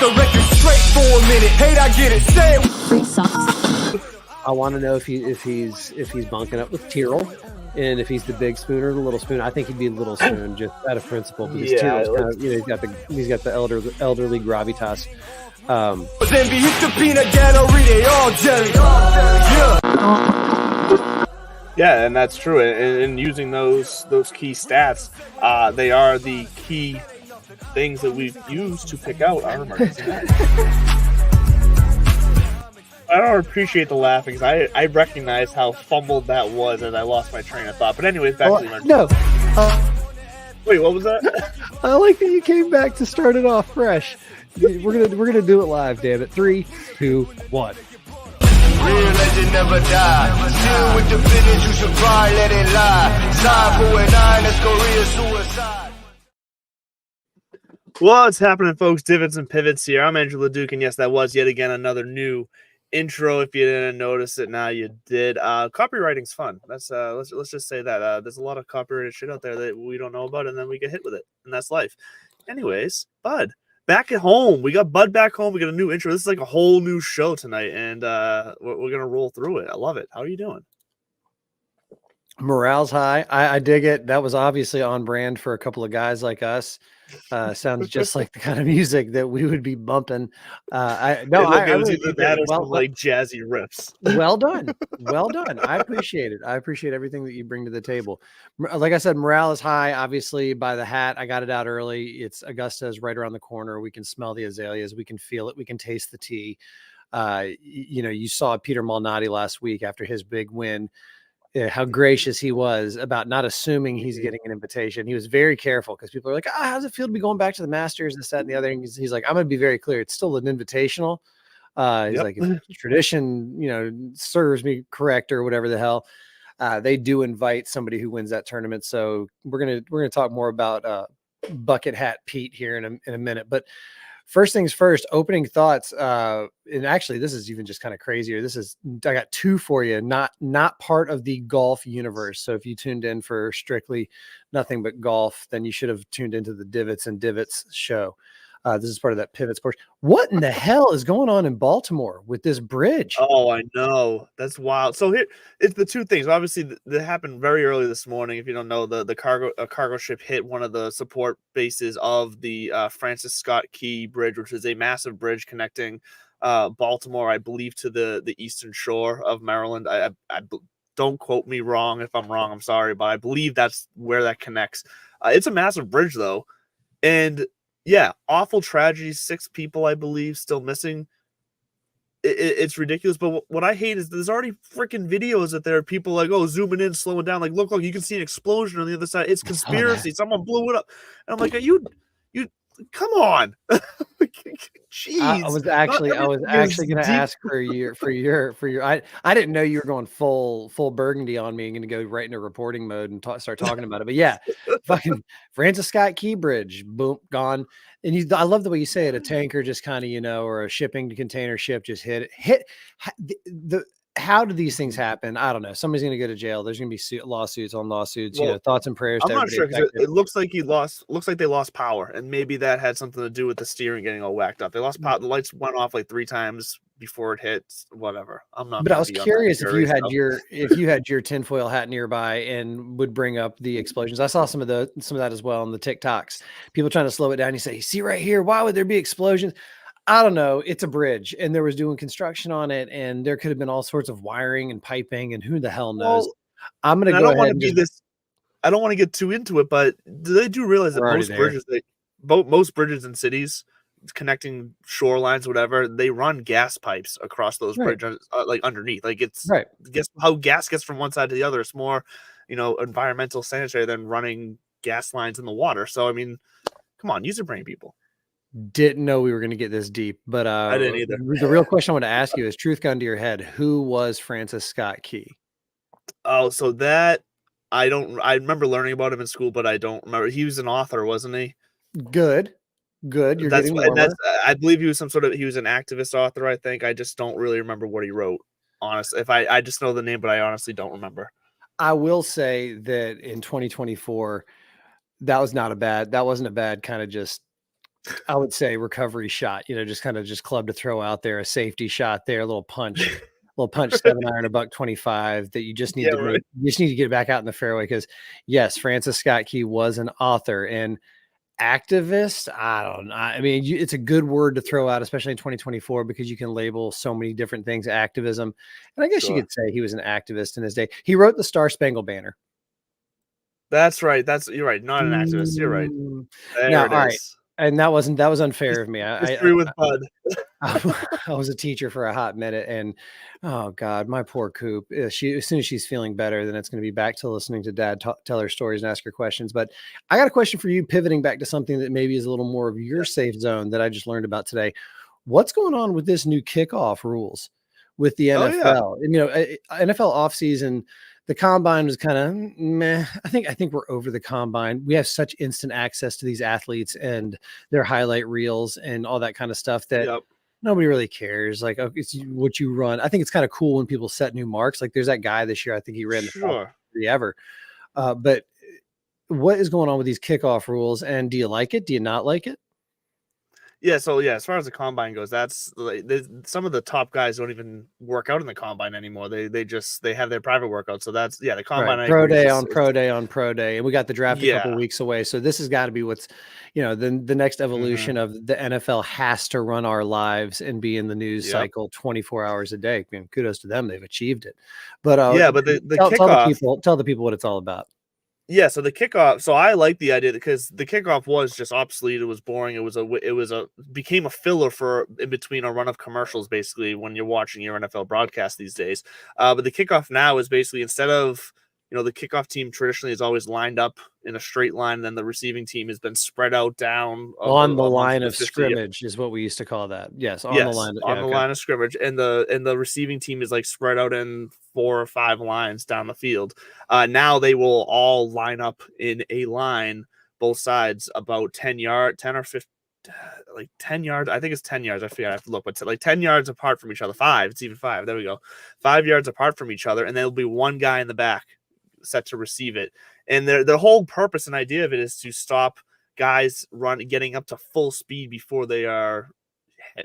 the record straight for a minute. Hate, I get it. Say it. Free socks. I want to know if he's bunking up with Tyrrell, and if he's the big spoon or the little spoon. I think he'd be the little spoon just out of principle, because Tyrrell's kind of, he's got the elderly gravitas. Then be hit the peanut gallery, they all jelly. Yeah, and that's true. And using those key stats, they are the key things that we've used to pick out our emergency match. I don't appreciate the laughing because I recognize how fumbled that was, and I lost my train of thought. But anyways, back to the emergency. No. Wait, what was that? I like that you came back to start it off fresh. We're gonna do it live, damn it. 3, 2, 1. Real legend never die. Still with the business, you should probably let it lie. Side 4-9, let's go real suicide. What's happening, folks? Divots and Pivots here. I'm Andrew LeDuc, and yes, that was yet again another new intro. If you didn't notice it, now you did. Copywriting's fun. That's let's just say that there's a lot of copyrighted shit out there that we don't know about, and then we get hit with it, and that's life. Anyways, Bud, back at home. We got Bud back home. We got a new intro. This is like a whole new show tonight, and we're gonna roll through it. I love it. How are you doing? Morale's high. I dig it. That was obviously on brand for a couple of guys like us. Sounds just like the kind of music that we would be bumping. I was either that or some like jazzy riffs. Well done. Well done. I appreciate it. I appreciate everything that you bring to the table. Like I said, morale is high, obviously, by the hat. I got it out early. It's Augusta is right around the corner. We can smell the azaleas. We can feel it. We can taste the tea. You saw Peter Malnati last week after his big win. How gracious he was about not assuming he's getting an invitation. He was very careful because people are like, how does it feel to be going back to the Masters and this, that, and the other? And he's like, I'm going to be very clear. It's still an invitational. He's like, if tradition, serves me correct or whatever the hell. They do invite somebody who wins that tournament. So we're going to talk more about Bucket Hat Pete here in a minute. But first things first, opening thoughts. And actually, this is even just kind of crazier. I got 2 for you, not part of the golf universe. So if you tuned in for strictly nothing but golf, then you should have tuned into the Divots and Divots show. This is part of that Pivots portion. What in the hell is going on in Baltimore with this bridge? Oh, I know. That's wild. So here, it's the 2 things. Obviously, that happened very early this morning. If you don't know, the cargo ship hit one of the support bases of the Francis Scott Key Bridge, which is a massive bridge connecting Baltimore, I believe, to the eastern shore of Maryland. I don't quote me wrong. If I'm wrong, I'm sorry, but I believe that's where that connects. It's a massive bridge, though, and yeah, awful tragedy. 6 people, I believe, still missing. It's ridiculous. But what I hate is there's already freaking videos that there are people like, zooming in, slowing down. Like, look, you can see an explosion on the other side. It's conspiracy. Someone blew it up. And I'm like, are you come on. Jeez. I was actually going to ask for your. I didn't know you were going full burgundy on me and going to go right into reporting mode and start talking about it. But yeah, fucking Francis Scott Key Bridge, boom, gone. And I love the way you say it. A tanker just kind of, or a shipping container ship just hit how do these things happen? I don't know. Somebody's going to go to jail. There's going to be lawsuits on lawsuits. Well, thoughts and prayers. I'm not sure because it looks like they lost power, and maybe that had something to do with the steering getting all whacked up. They lost power. The lights went off like 3 times before it hit. Whatever. I'm not. But I was curious if you had your tinfoil hat nearby and would bring up the explosions. I saw some of that as well on the TikToks. People trying to slow it down. You say, you see right here, why would there be explosions? I don't know. It's a bridge, and there was doing construction on it, and there could have been all sorts of wiring and piping, and who the hell knows? Well, I'm going to go ahead and I don't want to get too into it, but they do realize that most bridges in cities connecting shorelines, whatever, they run gas pipes across those bridges, like underneath. Like it's guess how gas gets from one side to the other. It's more, environmental sanitary than running gas lines in the water. So I mean, come on, use your brain, people. Didn't know we were going to get this deep, but I didn't either. The real question I want to ask you is, truth gun to your head, who was Francis Scott Key? Oh, so that I remember learning about him in school, but I don't remember. He was an author, wasn't he? Good. You're getting warmer. I believe he was an activist author. I think I just don't really remember what he wrote. Honestly, I just know the name, but I honestly don't remember. I will say that in 2024, that wasn't a bad kind of just I would say recovery shot, just kind of just club to throw out there, a safety shot there, a little punch 7-iron, a $1.25 that you just need Yeah, to right. you just need to get it back out in the fairway. Because yes, Francis Scott Key was an author and activist. I don't know. I mean, it's a good word to throw out, especially in 2024, because you can label so many different things activism. And I guess you Sure. could say he was an activist in his day. He wrote the Star Spangled Banner. That's right. You're right. Not an activist. You're right. There Now, it all right. is. And that was unfair of me. History with Bud. I was a teacher for a hot minute, and oh God, my poor Coop. She as soon as she's feeling better, then it's going to be back to listening to Dad tell her stories and ask her questions. But I got a question for you, pivoting back to something that maybe is a little more of your safe zone that I just learned about today. What's going on with this new kickoff rules with the Oh yeah. NFL? And NFL offseason, the combine was kind of meh. I think we're over the combine. We have such instant access to these athletes and their highlight reels and all that kind of stuff that Yep. nobody really cares. Like, oh, it's what you run. I think it's kind of cool when people set new marks. Like, there's that guy this year. I think he ran the fastest Sure. ever. But what is going on with these kickoff rules? And do you like it? Do you not like it? Yeah, so yeah, as far as the combine goes, that's like some of the top guys don't even work out in the combine anymore. They have their private workouts. So that's the combine. Right. I Pro agree. day on pro day on pro day. And we got the draft a couple Yeah. weeks away. So this has got to be what's, the next evolution of the NFL has to run our lives and be in the news cycle 24 hours a day. I mean, kudos to them. They've achieved it. But yeah, but the tell kickoff. tell the people what it's all about. Yeah, so the kickoff. So I like the idea because the kickoff was just obsolete. It was boring. Became a filler for in between a run of commercials, basically, when you're watching your NFL broadcast these days. But the kickoff now is basically instead of the kickoff team traditionally is always lined up in a straight line, and then the receiving team has been spread out down On the amongst line the of 50 scrimmage is what we used to call that. Yes, on the Yes, line. on the line of scrimmage, and the receiving team is like spread out in 4 or 5 lines down the field. Now they will all line up in a line, both sides, about 10 or 15, like 10 yards. I think it's 10 yards. I forget. I have to look, but like 10 yards apart from each other. 5. It's even 5. There we go. 5 yards apart from each other, and there'll be one guy in the back set to receive it. And the whole purpose and idea of it is to stop guys getting up to full speed before they are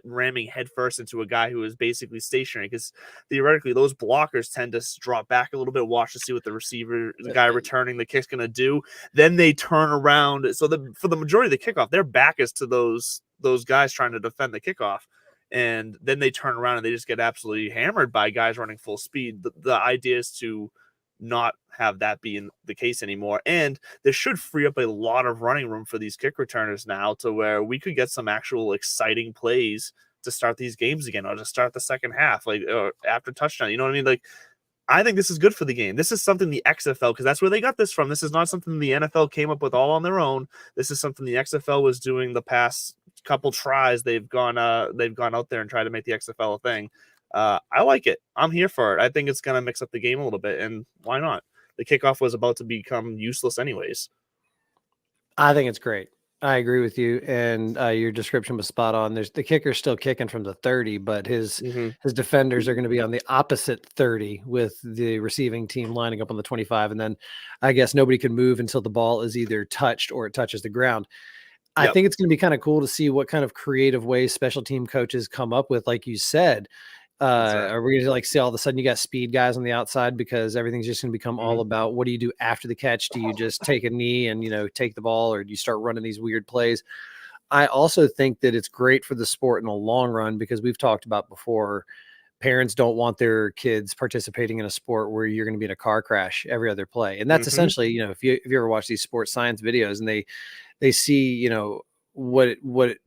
ramming headfirst into a guy who is basically stationary, because theoretically those blockers tend to drop back a little bit, watch to see what the guy returning the kick's going to do. Then they turn around. So for the majority of the kickoff, their back is to those guys trying to defend the kickoff. And then they turn around and they just get absolutely hammered by guys running full speed. The idea is to not have that be in the case anymore, and this should free up a lot of running room for these kick returners now, to where we could get some actual exciting plays to start these games again, or to start the second half, like after touchdown. You know what I mean? Like, I think this is good for the game. This is something the XFL, because that's where they got this from. This is not something the NFL came up with all on their own. This is something the XFL was doing the past couple tries. They've gone out there and tried to make the XFL a thing. I like it. I'm here for it. I think it's going to mix up the game a little bit, and why not? The kickoff was about to become useless anyways. I think it's great. I agree with you, and your description was spot on. The kicker's still kicking from the 30, but his defenders are going to be on the opposite 30 with the receiving team lining up on the 25, and then I guess nobody can move until the ball is either touched or it touches the ground. I think it's going to be kind of cool to see what kind of creative ways special team coaches come up with, like you said. Are we going to like see all of a sudden you got speed guys on the outside, because everything's just going to become all about what do you do after the catch? Do you just take a knee and, take the ball, or do you start running these weird plays? I also think that it's great for the sport in the long run, because we've talked about before, parents don't want their kids participating in a sport where you're going to be in a car crash every other play. And that's essentially, if you ever watch these sports science videos and they see, what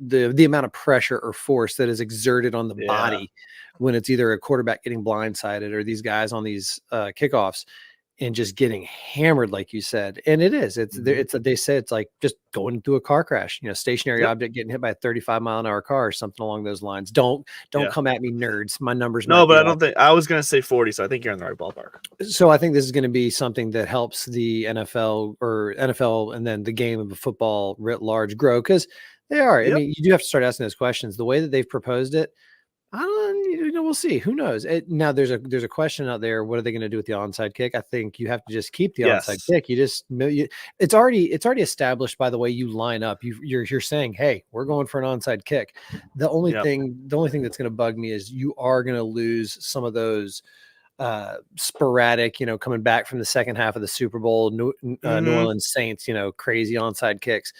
the amount of pressure or force that is exerted on the body when it's either a quarterback getting blindsided or these guys on these kickoffs and just getting hammered, like you said. And it is, they say it's like just going through a car crash, stationary object getting hit by a 35-mile-an-hour car or something along those lines. Don't come at me, nerds. My numbers. No, but I don't think, I was going to say 40. So I think you're in the right ballpark. So I think this is going to be something that helps the NFL and then the game of football writ large grow, because they are. I mean, you do have to start asking those questions. The way that they've proposed it, I don't, we'll see. Who knows? Now there's a question out there. What are they going to do with the onside kick? I think you have to just keep the onside Yes. kick. You just it's already established by the way you line up. You're saying, hey, we're going for an onside kick. The only Yep. thing that's going to bug me is you are going to lose some of those sporadic, coming back from the second half of the Super Bowl, New Orleans Saints, crazy onside kicks.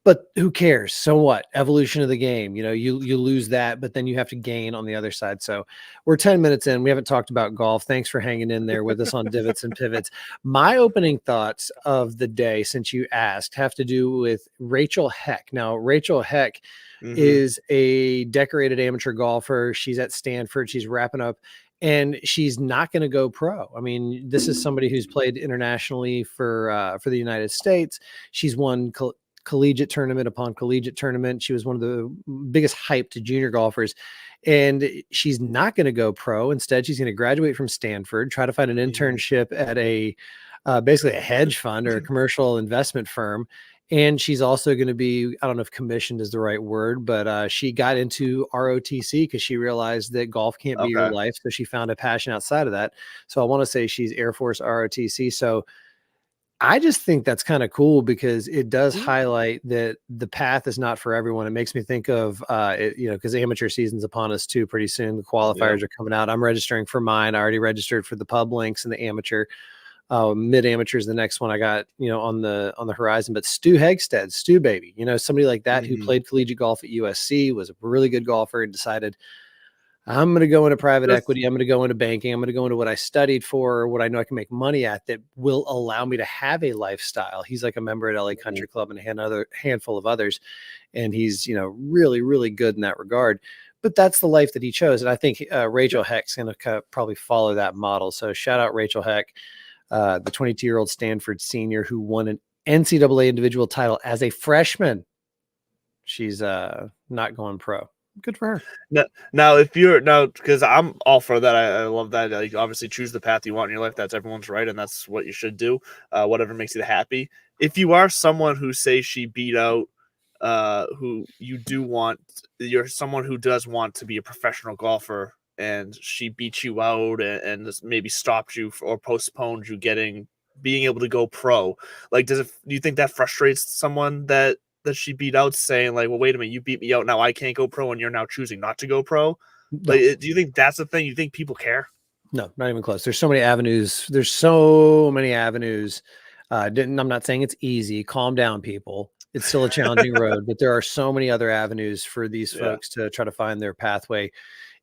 But who cares? So what? Evolution of the game. You lose that, but then you have to gain on the other side. So we're 10 minutes in. We haven't talked about golf. Thanks for hanging in there with us on Divots and Pivots. My opening thoughts of the day, since you asked, have to do with Rachel Heck. Now, Rachel Heck is a decorated amateur golfer. She's at Stanford. She's wrapping up. And she's not going to go pro. I mean, this is somebody who's played internationally for the United States. She's won collegiate tournament upon collegiate tournament. She was one of the biggest hype to junior golfers, and she's not going to go pro. Instead, she's going to graduate from Stanford, try to find an internship at a basically a hedge fund or a commercial investment firm. And she's also going to be, I don't know if commissioned is the right word, but she got into ROTC because she realized that golf can't be your life. So she found a passion outside of that. So I want to say she's Air Force ROTC. So I just think that's kind of cool because it does highlight that the path is not for everyone. It makes me think of, because amateur season's upon us too pretty soon. The qualifiers are coming out. I'm registering for mine. I already registered for the pub links and the amateur. Mid amateur is the next one I got, on the horizon. But Stu Hegstead, Stu baby, somebody like that who played collegiate golf at USC, was a really good golfer and decided, I'm going to go into private equity. I'm going to go into banking. I'm going to go into what I studied for, what I know I can make money at that will allow me to have a lifestyle. He's like a member at LA Country Club and a handful of others. And he's, really, really good in that regard. But that's the life that he chose. And I think Rachel Heck's going to probably follow that model. So shout out Rachel Heck, the 22-year-old Stanford senior who won an NCAA individual title as a freshman. She's not going pro. Good for her. Now, if you're because I'm all for that. I love that. You obviously choose the path you want in your life. That's everyone's right, and that's what you should do. Whatever makes you happy. If you are someone who say she beat out, who you're someone who does want to be a professional golfer, and she beat you out and maybe stopped you or postponed you being able to go pro. Like, do you think that frustrates someone that she beat out, saying like, well, wait a minute, you beat me out, now I can't go pro, and you're now choosing not to go pro? No. Like, do you think that's the thing? You think people care? No, not even close. There's so many avenues. I'm not saying it's easy. Calm down, people. It's still a challenging road, but there are so many other avenues for these folks to try to find their pathway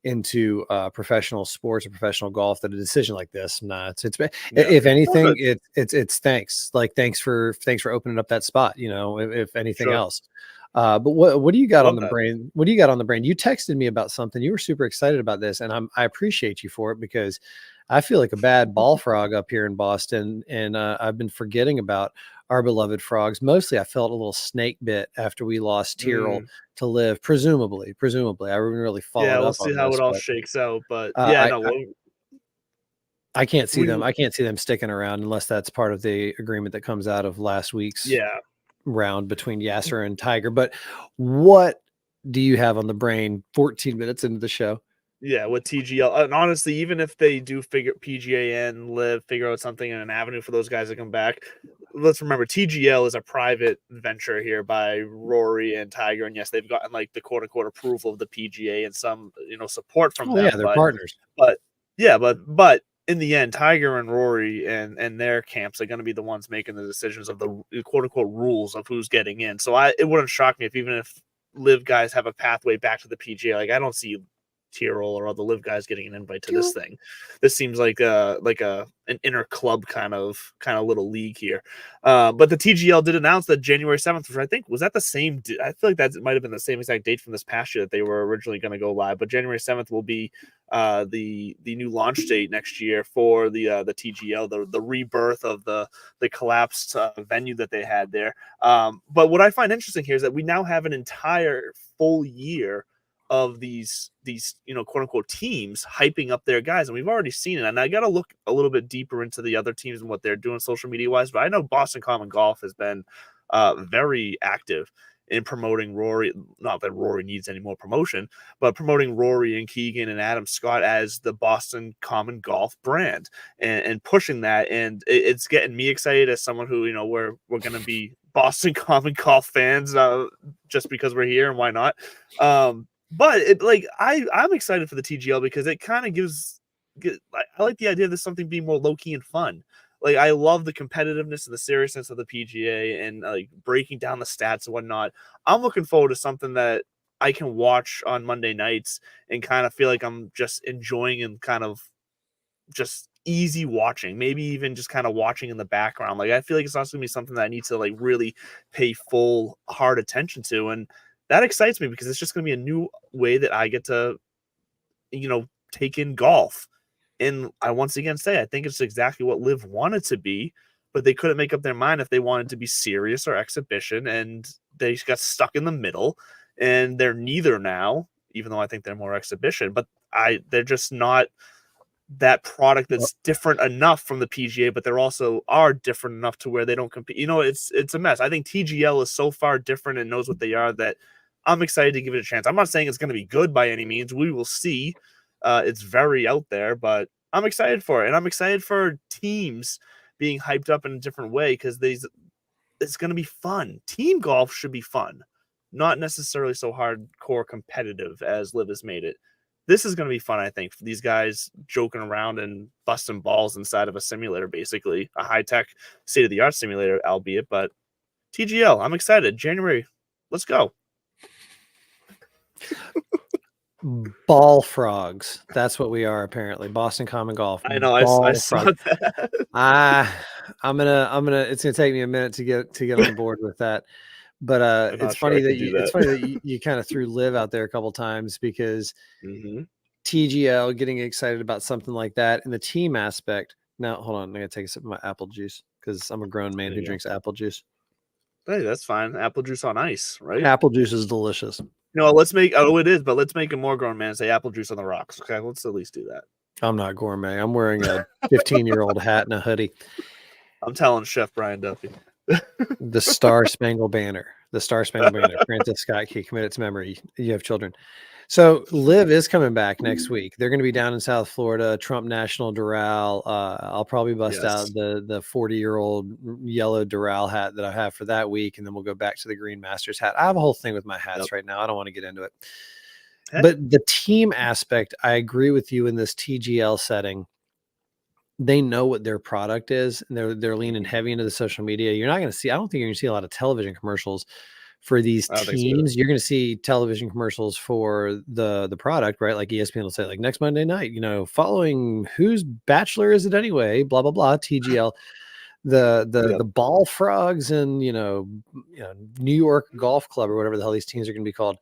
into professional sports or professional golf. That a decision like this, if anything, it's thanks. Like, thanks for opening up that spot. If anything else. But what do you got on the brain? What do you got on the brain? You texted me about something. You were super excited about this, and I appreciate you for it because I feel like a bad ball frog up here in Boston, and I've been forgetting about our beloved frogs. Mostly, I felt a little snake bit after we lost Tyrrell to live. Presumably, I haven't really followed up. We'll see how it all shakes out. But I can't see them. I can't see them sticking around unless that's part of the agreement that comes out of last week's round between Yasser and Tiger. But what do you have on the brain 14 minutes into the show? Yeah, with TGL. And honestly, even if they do figure PGA and live, figure out something in an avenue for those guys to come back, let's remember TGL is a private venture here by Rory and Tiger. And yes, they've gotten like the quote unquote approval of the PGA and some, support from them. Yeah, they're partners. But in the end, Tiger and Rory and their camps are going to be the ones making the decisions of the quote unquote rules of who's getting in. So it wouldn't shock me if even if live guys have a pathway back to the PGA, like I don't see Tyrrell or all the live guys getting an invite to this thing. This seems like an inner club kind of little league here. But the TGL did announce that January 7th, which I think was that the same. I feel like that might have been the same exact date from this past year that they were originally going to go live. But January 7th will be the new launch date next year for the TGL, the rebirth of the collapsed venue that they had there. But what I find interesting here is that we now have an entire full year of these quote unquote teams hyping up their guys, and we've already seen it. And I got to look a little bit deeper into the other teams and what they're doing social media wise. But I know Boston Common Golf has been very active in promoting Rory. Not that Rory needs any more promotion, but promoting Rory and Keegan and Adam Scott as the Boston Common Golf brand and pushing that. And it's getting me excited as someone who, we're going to be Boston Common Golf fans just because we're here and why not. But I'm excited for the TGL because it kind of I like the idea of this something being more low-key and fun. Like, I love the competitiveness and the seriousness of the PGA and like breaking down the stats and whatnot. I'm looking forward to something that I can watch on Monday nights and kind of feel like I'm just enjoying and kind of just easy watching, maybe even just kind of watching in the background. Like, I feel like it's not going to be something that I need to like really pay full hard attention to. And that excites me because it's just going to be a new way that I get to, take in golf. And I once again say, I think it's exactly what Liv wanted to be, but they couldn't make up their mind if they wanted to be serious or exhibition, and they got stuck in the middle, and they're neither now, even though I think they're more exhibition, but they're just not that product that's different enough from the PGA, but they're also are different enough to where they don't compete. It's a mess. I think TGL is so far different and knows what they are that I'm excited to give it a chance. I'm not saying it's going to be good by any means. We will see. It's very out there, but I'm excited for it. And I'm excited for teams being hyped up in a different way because it's going to be fun. Team golf should be fun, not necessarily so hardcore competitive as Liv has made it. This is going to be fun, I think, for these guys joking around and busting balls inside of a simulator, basically a high-tech, state-of-the-art simulator, albeit. But TGL, I'm excited. January, let's go. Ball frogs. That's what we are, apparently. Boston Common Golf. I know. I saw that. I'm gonna. It's gonna take me a minute to get on board with that. But it's funny that you kind of threw Liv out there a couple times because TGL getting excited about something like that and the team aspect. Now, hold on. I gotta take a sip of my apple juice because I'm a grown man who drinks apple juice. Hey, that's fine. Apple juice on ice, right? Apple juice is delicious. Let's make it is, but let's make a more grown man say apple juice on the rocks. Okay, let's at least do that. I'm not gourmet. I'm wearing a 15-year-old hat and a hoodie. I'm telling Chef Brian Duffy. The Star Spangled Banner. The Star Spangled Banner. Francis Scott Key, committed to memory. You have children. So Liv is coming back next week. They're going to be down in South Florida, Trump National Doral. I'll probably bust out the 40-year-old yellow Doral hat that I have for that week, and then we'll go back to the Green Masters hat. I have a whole thing with my hats right now. I don't want to get into it. Hey. But the team aspect, I agree with you in this TGL setting. They know what their product is, and they're leaning heavy into the social media. You're not going to see, I don't think you're going to see a lot of television commercials for these teams. You're going to see television commercials for the product, right? Like ESPN will say, like, next Monday night, following whose bachelor is it anyway? Blah blah blah. TGL, the Ball Frogs and New York Golf Club or whatever the hell these teams are going to be called.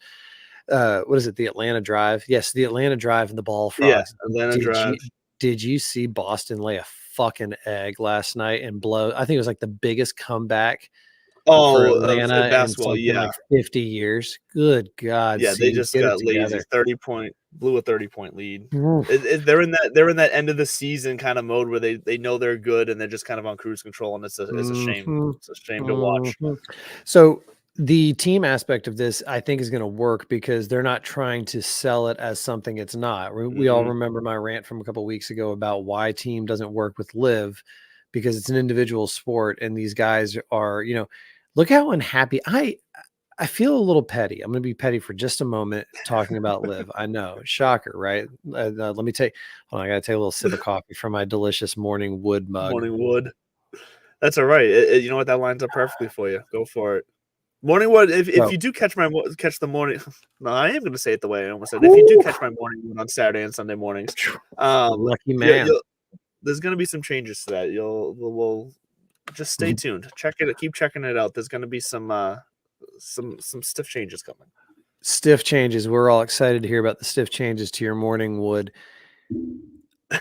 What is it? The Atlanta Drive. Yes, the Atlanta Drive and the Ball Frogs. Yeah, Atlanta Drive. Did you see Boston lay a fucking egg last night and blow? I think it was like the biggest comeback. For Atlanta basketball, like 50 years. Good God. Yeah, they just got lazy. Blew a 30-point lead. They're in that end of the season kind of mode where they know they're good and they're just kind of on cruise control, and it's a shame. It's a shame to watch. So the team aspect of this, I think, is going to work because they're not trying to sell it as something it's not. We all remember my rant from a couple of weeks ago about why team doesn't work with Liv, because it's an individual sport and these guys are, look how unhappy. I feel a little petty. I'm going to be petty for just a moment talking about Liv. I know. Shocker, right? Let me take, hold on, I got to take a little sip of coffee from my delicious Morning Wood mug. Morning Wood. That's all right. You know what? That lines up perfectly for you. Go for it. Morning Wood. If you do catch the morning, no, I am going to say it the way I almost said. If you do catch my Morning Wood on Saturday and Sunday mornings, lucky man. There's going to be some changes to that. We'll just stay tuned. Check it. Keep checking it out. There's going to be some stiff changes coming. Stiff changes. We're all excited to hear about the stiff changes to your Morning Wood.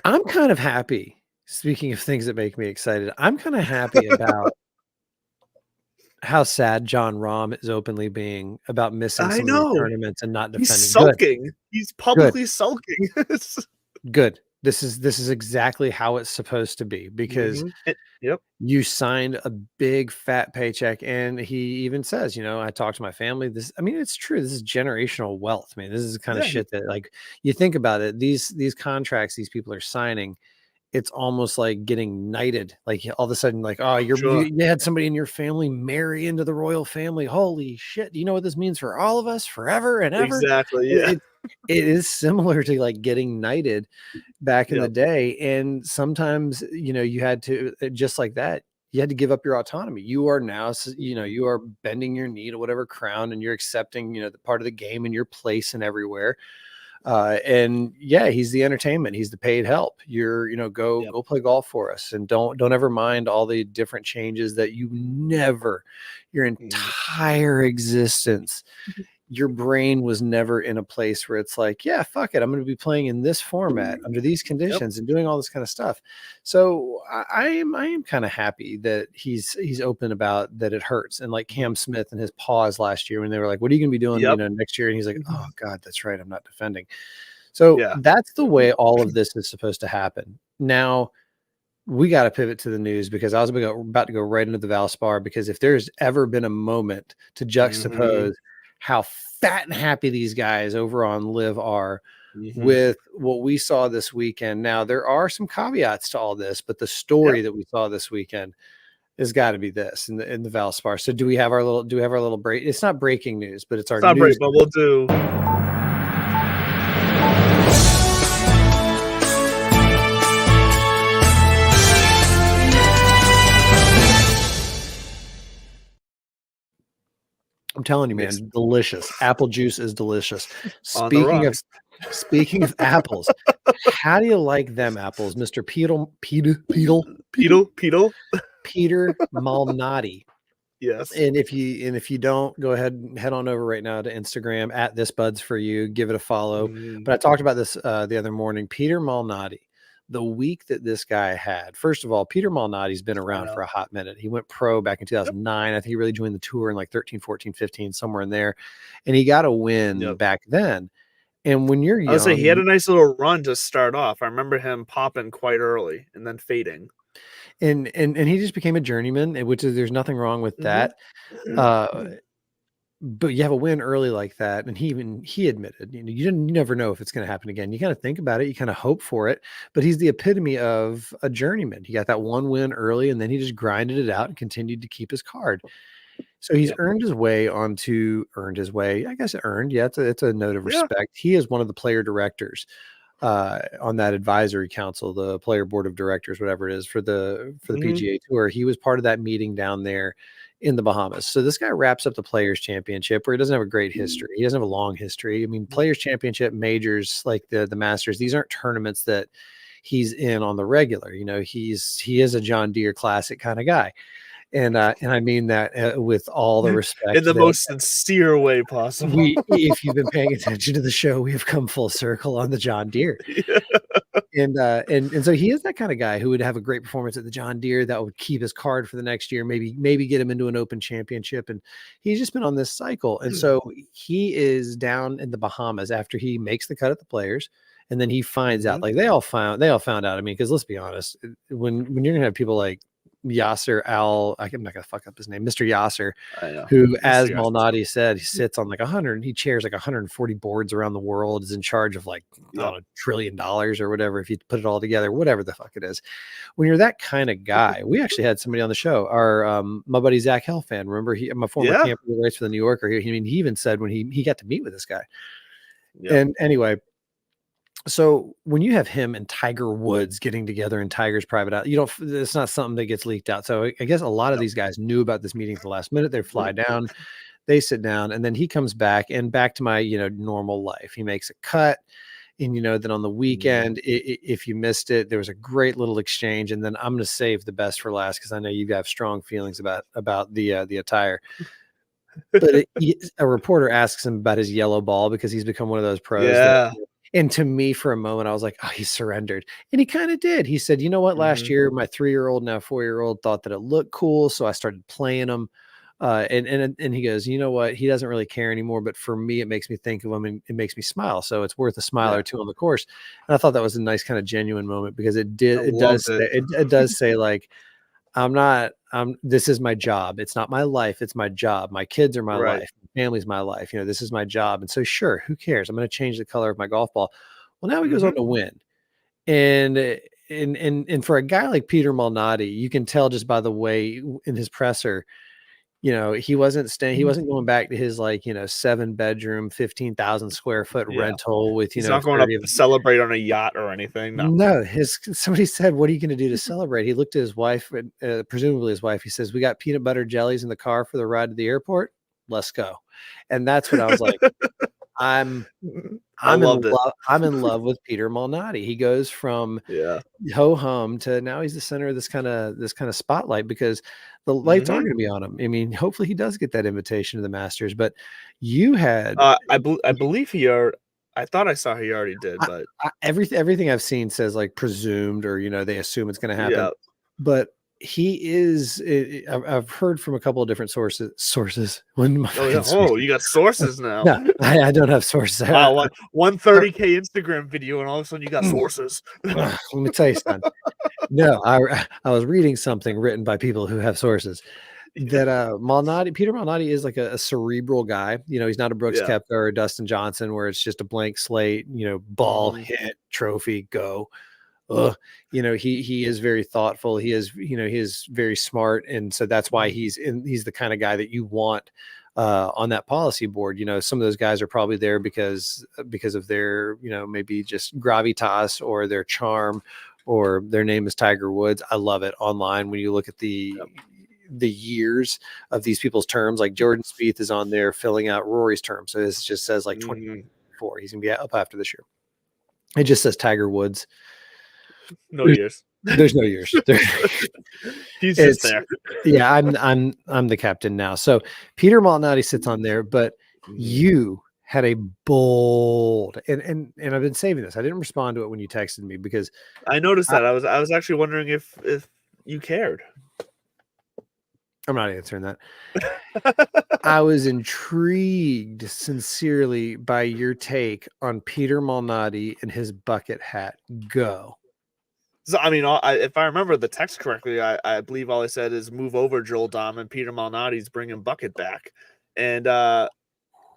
I'm kind of happy. Speaking of things that make me excited, I'm kind of happy about how sad John Rahm is openly being about missing some of the tournaments and not defending. He's sulking. He's publicly sulking. Good. This is exactly how it's supposed to be, because Yep. you signed a big fat paycheck. And he even says, I talked to my family. I mean, it's true. This is generational wealth, man. This is the kind of Yeah. shit that, like, you think about it, these contracts these people are signing, it's almost like getting knighted. Like, all of a sudden, like, oh, Sure. you had somebody in your family marry into the royal family. Holy shit. Do you know what this means for all of us forever and ever? Exactly. Yeah. It is similar to like getting knighted back in the Yep. day. And sometimes, you had to, just like that, you had to give up your autonomy. You are now, you are bending your knee to whatever crown, and you're accepting, the part of the game and your place and everywhere. And yeah, he's the entertainment. He's the paid help. You're, Yep. go play golf for us, and don't ever mind all the different changes that your entire existence, your brain was never in a place where it's like, yeah, fuck it, I'm going to be playing in this format under these Yep. conditions and doing all this kind of stuff. So I am kind of happy that he's open about that it hurts. And like Cam Smith and his pause last year, when they were like, what are you going to be doing, Yep. next year? And he's like, oh God, that's right, I'm not defending. So Yeah. that's the way all of this is supposed to happen. Now we got to pivot to the news, because I was about to go right into the Valspar, because if there's ever been a moment to juxtapose how fat and happy these guys over on Live are with what we saw this weekend. Now, there are some caveats to all this, but the story that we saw this weekend has got to be this in the Valspar. So do we have our little break? It's not breaking news, but it's our It's not news. break, but we'll do. I'm telling you, man, delicious. Apple juice is delicious. On the rocks. Speaking of apples, how do you like them apples, Mr. Peter Malnati? Yes. And if you don't, go ahead and head on over right now to Instagram at This Buds For You. Give it a follow. But I talked about this the other morning. Peter Malnati, the week that this guy had. First of all, Peter Malnati's been around for a hot minute. He went pro back in 2009. I think he really joined the tour in like 13, 14, 15, somewhere in there. And he got a win back then. And when you're young, I would say he had a nice little run to start off. I remember him popping quite early and then fading. And he just became a journeyman, which is, there's nothing wrong with that. But you have a win early like that, and he admitted, you never know if it's going to happen again. You kind of think about it, you kind of hope for it, but he's the epitome of a journeyman. He got that one win early, and then he just grinded it out and continued to keep his card. So he's earned his way. I guess earned. Yeah, it's a note of respect. He is one of the player directors on that advisory council, the player board of directors, whatever it is, for the PGA Tour. He was part of that meeting down there in the Bahamas. So this guy wraps up the Players Championship, where he doesn't have a great history. He doesn't have a long history. I mean, Players Championship, majors like the Masters, these aren't tournaments that he's in on the regular. He is a John Deere Classic kind of guy. And I mean that with all the respect, in the most sincere way possible. If you've been paying attention to the show, we have come full circle on the John Deere. And so he is that kind of guy who would have a great performance at the John Deere that would keep his card for the next year, maybe get him into an Open Championship. And he's just been on this cycle. And so he is down in the Bahamas after he makes the cut at the Players. And then he finds out, like they all found out. I mean, because let's be honest, when you're gonna have people like Yasser I'm not gonna fuck up his name, Mr. Yasser, who, as Malnati said, he sits on like 100, he chairs like 140 boards around the world, is in charge of like I don't know, $1 trillion or whatever, if you put it all together, whatever the fuck it is. When you're that kind of guy, we actually had somebody on the show, our my buddy Zach Helfand. Remember, my former camper who writes for the New Yorker. He even said when he got to meet with this guy. And anyway, so when you have him and Tiger Woods getting together in Tiger's private out, it's not something that gets leaked out. So I guess a lot of these guys knew about this meeting at the last minute. They fly down, they sit down, and then he comes back to my, normal life. He makes a cut. And, then on the weekend, if you missed it, there was a great little exchange. And then I'm going to save the best for last, because I know you have strong feelings about the attire. But a reporter asks him about his yellow ball, because he's become one of those pros. And to me, for a moment, I was like, oh, he surrendered. And he kind of did. He said, you know what? Last year, my 3-year-old, now 4-year-old, thought that it looked cool. So I started playing them. And he goes, you know what? He doesn't really care anymore, but for me, it makes me think of him and it makes me smile. So it's worth a smile or two on the course. And I thought that was a nice kind of genuine moment because it does say, it does say like, this is my job. It's not my life. It's my job. My kids are my life. My family's my life. This is my job. And so sure, who cares? I'm going to change the color of my golf ball. Well, now he goes on to win. And for a guy like Peter Malnati, you can tell just by the way in his presser, he wasn't going back to his 7-bedroom, 15,000 square foot rental with, he's not going up to celebrate on a yacht or anything. No, somebody said, what are you going to do to celebrate? He looked at his wife, presumably his wife. He says, we got peanut butter jellies in the car for the ride to the airport. Let's go. And that's what I was like. I'm in love with Peter Malnati. He goes from ho hum to now he's the center of this kind of spotlight because the lights aren't going to be on him. I mean, hopefully he does get that invitation to the Masters. But you had, I believe I thought I saw he already did, but everything I've seen says like presumed or they assume it's going to happen. Yeah. But he is. I've heard from a couple of different sources. You got sources now. No, I don't have sources. Wow, 130K Instagram video, and all of a sudden you got sources. Let me tell you something. No, I was reading something written by people who have sources that Peter Malnati is like a cerebral guy. He's not a Brooks Koepka or a Dustin Johnson where it's just a blank slate. Ball, hit, trophy, go. He is very thoughtful. He is very smart, and so that's why he's the kind of guy that you want on that policy board. Some of those guys are probably there because of their maybe just gravitas or their charm or their name is Tiger Woods. I love it online when you look at the years of these people's terms. Like Jordan Spieth is on there filling out Rory's term, so this just says like 24. He's gonna be up after this year. It just says Tiger Woods. No years. There's no years. He's just there. Yeah, I'm the captain now. So Peter Malnati sits on there, but you had a bold and I've been saving this. I didn't respond to it when you texted me because I noticed that. I was actually wondering if you cared. I'm not answering that. I was intrigued sincerely by your take on Peter Malnati and his bucket hat. Go. So, I mean, if I remember the text correctly, I believe all I said is move over Joel Dahm and Peter Malnati's bringing bucket back. And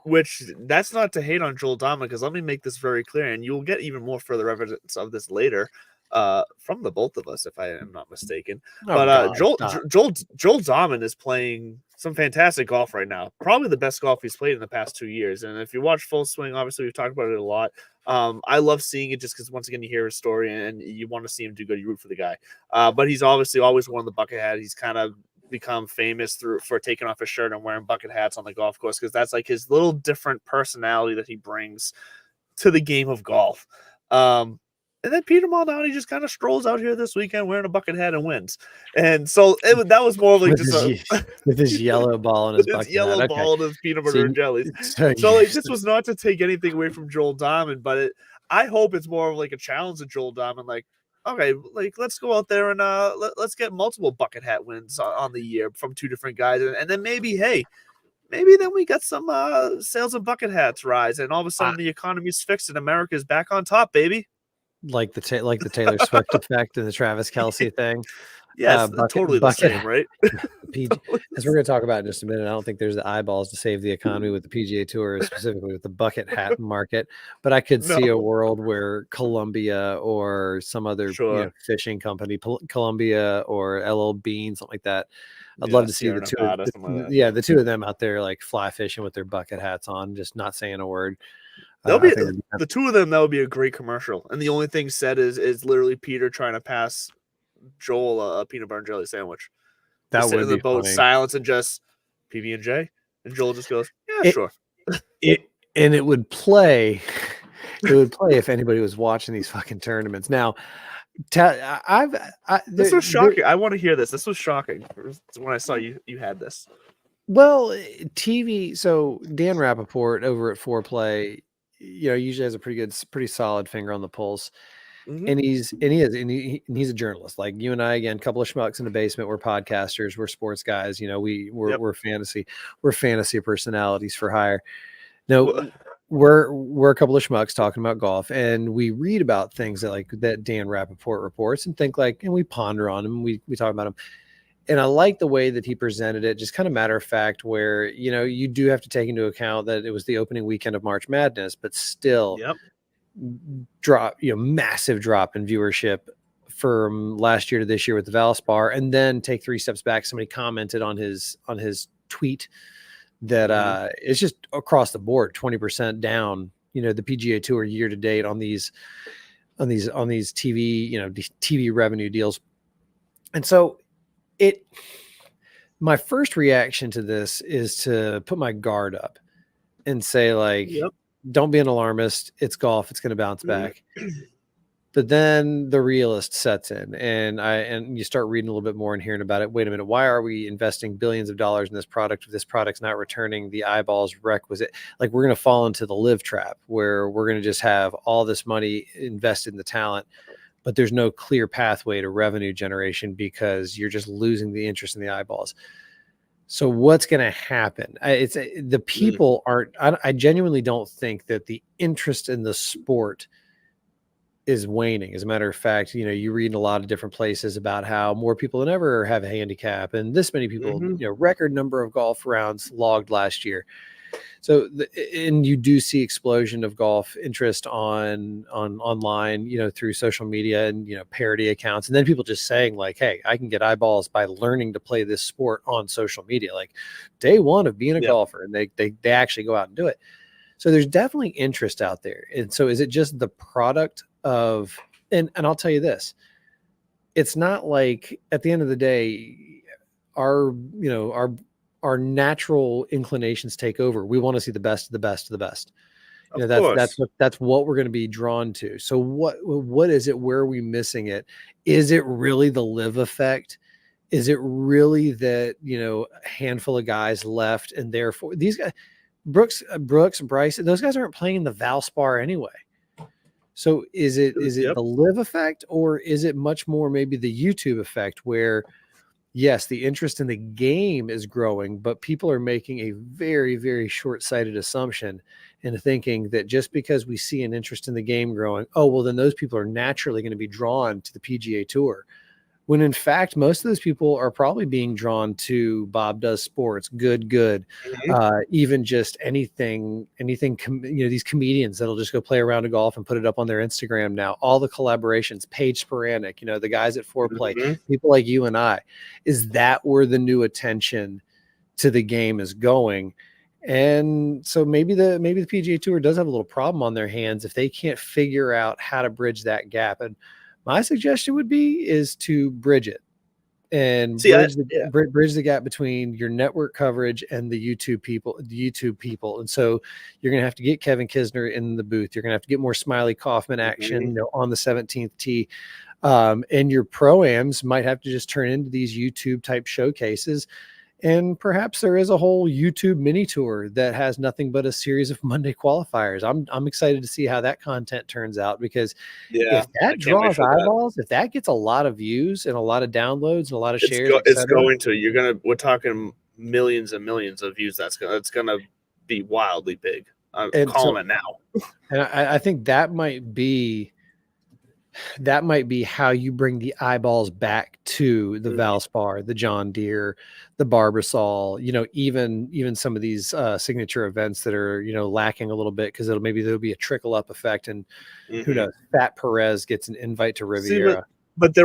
which that's not to hate on Joel Dahm, because let me make this very clear, and you'll get even more further evidence of this later from the both of us, if I am not mistaken. Joel Dahmen is playing some fantastic golf right now. Probably the best golf he's played in the past 2 years. And if you watch Full Swing, obviously we've talked about it a lot. I love seeing it just because once again you hear his story and you want to see him do good. You root for the guy. But he's obviously always worn the bucket hat. He's kind of become famous for taking off his shirt and wearing bucket hats on the golf course because that's like his little different personality that he brings to the game of golf. And then Peter Malnati just kind of strolls out here this weekend wearing a bucket hat and wins. And so that was more like with his yellow ball and his bucket yellow hat. ball and his peanut butter and jellies. So like, this was not to take anything away from Joel Dahmen, but I hope it's more of like a challenge to Joel Dahmen. Like, okay, like let's go out there and let's get multiple bucket hat wins on the year from two different guys, and then maybe then we got some sales of bucket hats rise, and all of a sudden the economy's fixed and America's back on top, baby. Like the Taylor Swift effect and the Travis Kelce thing. Yes, totally the same, right? As we're going to talk about in just a minute, I don't think there's the eyeballs to save the economy with the PGA Tour, specifically with the bucket hat market. But I could see a world where Columbia or some other fishing company, Columbia or LL Bean, something like that. I'd love to see the two of them out there like fly fishing with their bucket hats on, just not saying a word. They'll be the two of them. That would be a great commercial. And the only thing said is literally Peter trying to pass Joel a peanut butter and jelly sandwich. That would in be the boat, funny. Silence, and just PB&J, and Joel just goes, "Yeah, sure." It would play. It would play if anybody was watching these fucking tournaments. Now, this was shocking. I want to hear this. This was shocking when I saw you had this. Well, TV. So Dan Rappaport over at Foreplay, usually has a pretty solid finger on the pulse. And he's a journalist like you and I, again, couple of schmucks in the basement. We're podcasters, we're sports guys, we're fantasy personalities for hire. No, we're a couple of schmucks talking about golf, and we read about things that Dan Rappaport reports and think and we ponder on them. We talk about them. And I like the way that he presented it, just kind of matter of fact, where, you do have to take into account that it was the opening weekend of March Madness, but still massive drop in viewership from last year to this year with the Valspar. And then take 3 steps back. Somebody commented on his tweet that it's just across the board, 20% down, the PGA Tour year to date on these TV, TV revenue deals. And so my first reaction to this is to put my guard up and say don't be an alarmist. It's golf. It's going to bounce back. But then the realist sets in, and you start reading a little bit more and hearing about it. Wait a minute. Why are we investing billions of dollars in this product if this product's not returning the eyeballs requisite? We're going to fall into the live trap where we're going to just have all this money invested in the talent, but there's no clear pathway to revenue generation because you're just losing the interest in the eyeballs. So what's going to happen? The people aren't, I genuinely don't think that the interest in the sport is waning. As a matter of fact, you read in a lot of different places about how more people than ever have a handicap, and this many people, record number of golf rounds logged last year. So, and you do see explosion of golf interest on online, through social media and, parody accounts. And then people just saying hey, I can get eyeballs by learning to play this sport on social media, day one of being a golfer, and they actually go out and do it. So there's definitely interest out there. And so is it just the product of, and I'll tell you this, it's not at the end of the day, our natural inclinations take over. We want to see the best of the best of the best. That's what we're going to be drawn to. So what is it? Where are we missing it? Is it really the live effect? Is it really that, a handful of guys left, and therefore these guys, Brooks, Bryce, those guys aren't playing the Valspar anyway. So is it the live effect, or is it much more maybe the YouTube effect where, yes, the interest in the game is growing, but people are making a very, very short-sighted assumption and thinking that just because we see an interest in the game growing, oh, well, then those people are naturally going to be drawn to the PGA Tour. When in fact, most of those people are probably being drawn to Bob Does Sports, good, even just anything, these comedians that'll just go play a round of golf and put it up on their Instagram now, all the collaborations, Paige Sporanic, the guys at Foreplay, people like you and I. Is that where the new attention to the game is going? And so maybe the PGA Tour does have a little problem on their hands if they can't figure out how to bridge that gap. And my suggestion is to bridge it and bridge the gap between your network coverage and the YouTube people. And so you're going to have to get Kevin Kisner in the booth. You're going to have to get more Smiley Kaufman action on the 17th tee. And your pro-ams might have to just turn into these YouTube type showcases. And perhaps there is a whole YouTube mini tour that has nothing but a series of Monday qualifiers. I'm excited to see how that content turns out, because if that draws eyeballs, if that gets a lot of views and a lot of downloads and a lot of shares, we're talking millions and millions of views. That's gonna be wildly big. I'm calling it now. And I think that might be how you bring the eyeballs back to the Valspar, the John Deere, the Barbasol, even some of these signature events that are, lacking a little bit, because there'll be a trickle up effect, and who knows, Fat Perez gets an invite to Riviera. But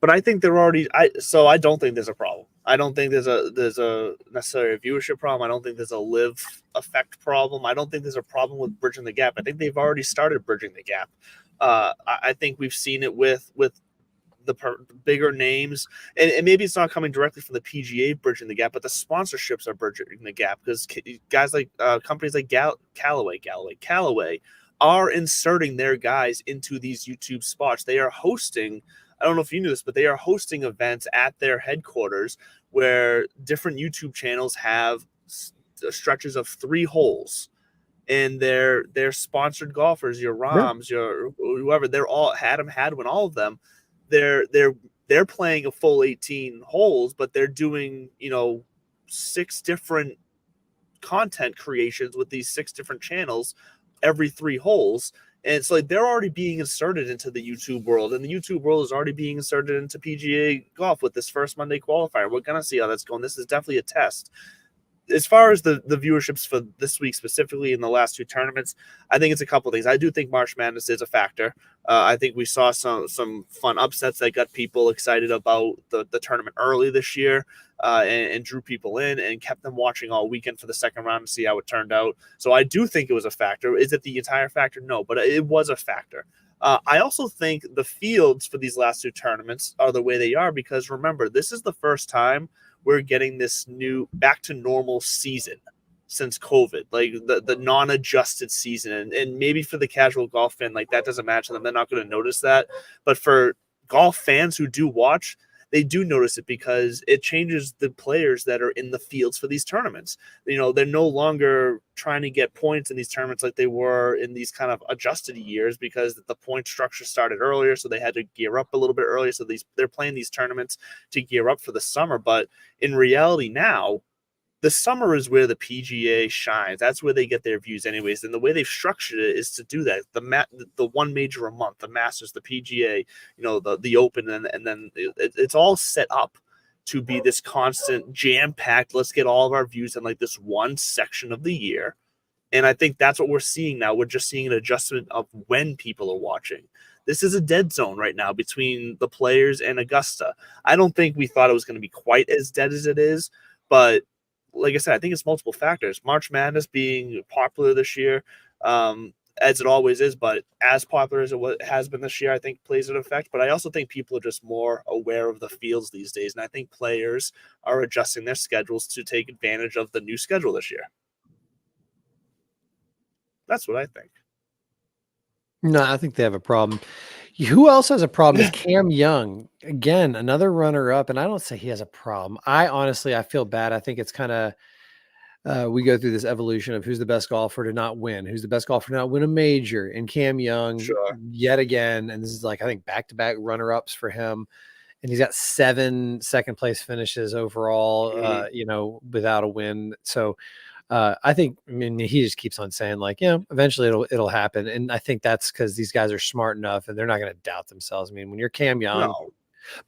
I think they're already, so I don't think there's a problem. I don't think there's a necessarily a viewership problem. I don't think there's a live effect problem. I don't think there's a problem with bridging the gap. I think they've already started bridging the gap. I think we've seen it with the bigger names, and maybe it's not coming directly from the PGA bridging the gap, but the sponsorships are bridging the gap, because guys like companies like Callaway are inserting their guys into these YouTube spots. They are hosting, I don't know if you knew this, but they are hosting events at their headquarters where different YouTube channels have stretches of 3 holes and they're sponsored golfers, your Roms, your whoever, they're all Adam Hadwin, all of them, they're playing a full 18 holes, but they're doing 6 different content creations with these 6 different channels every 3 holes. And it's like they're already being inserted into the YouTube world, and the YouTube world is already being inserted into PGA golf with this first Monday qualifier. We're going to see how that's going. This is definitely a test. As far as the viewerships for this week specifically in the last 2 tournaments, I think it's a couple of things. I do think March Madness is a factor. I think we saw some fun upsets that got people excited about the tournament early this year, and drew people in and kept them watching all weekend for the second round to see how it turned out. So I do think it was a factor. Is it the entire factor? No, but it was a factor. I also think the fields for these last 2 tournaments are the way they are because, remember, this is the first time we're getting this new back to normal season since COVID, like the non-adjusted season. And maybe for the casual golf fan, like that doesn't matter to them. They're not going to notice that. But for golf fans who do watch, they do notice it because it changes the players that are in the fields for these tournaments. They're no longer trying to get points in these tournaments like they were in these kind of adjusted years because the point structure started earlier, so they had to gear up a little bit earlier. So they're playing these tournaments to gear up for the summer. But in reality now, the summer is where the PGA shines. That's where they get their views anyways. And the way they've structured it is to do that. The one major a month, the Masters, the PGA, the Open, and then it's all set up to be this constant jam-packed, let's get all of our views in like this one section of the year. And I think that's what we're seeing now. We're just seeing an adjustment of when people are watching. This is a dead zone right now between the Players and Augusta. I don't think we thought it was going to be quite as dead as it is, but like I said, I think it's multiple factors. March Madness being popular this year, as it always is, but as popular as it has been this year, I think plays an effect. But I also think people are just more aware of the fields these days, and I think players are adjusting their schedules to take advantage of the new schedule this year. That's what I think. No, I think they have a problem. Who else has a problem is Cam Young. Again, another runner-up, and I don't say he has a problem. I feel bad. I think it's kind of we go through this evolution of who's the best golfer to not win, who's the best golfer to not win a major, and Cam Young yet again, and this is like I think back-to-back runner-ups for him, and he's got 7 second-place finishes overall, without a win. So I mean, he just keeps on saying like, eventually it'll happen. And I think that's because these guys are smart enough and they're not going to doubt themselves. I mean, when you're Cam Young,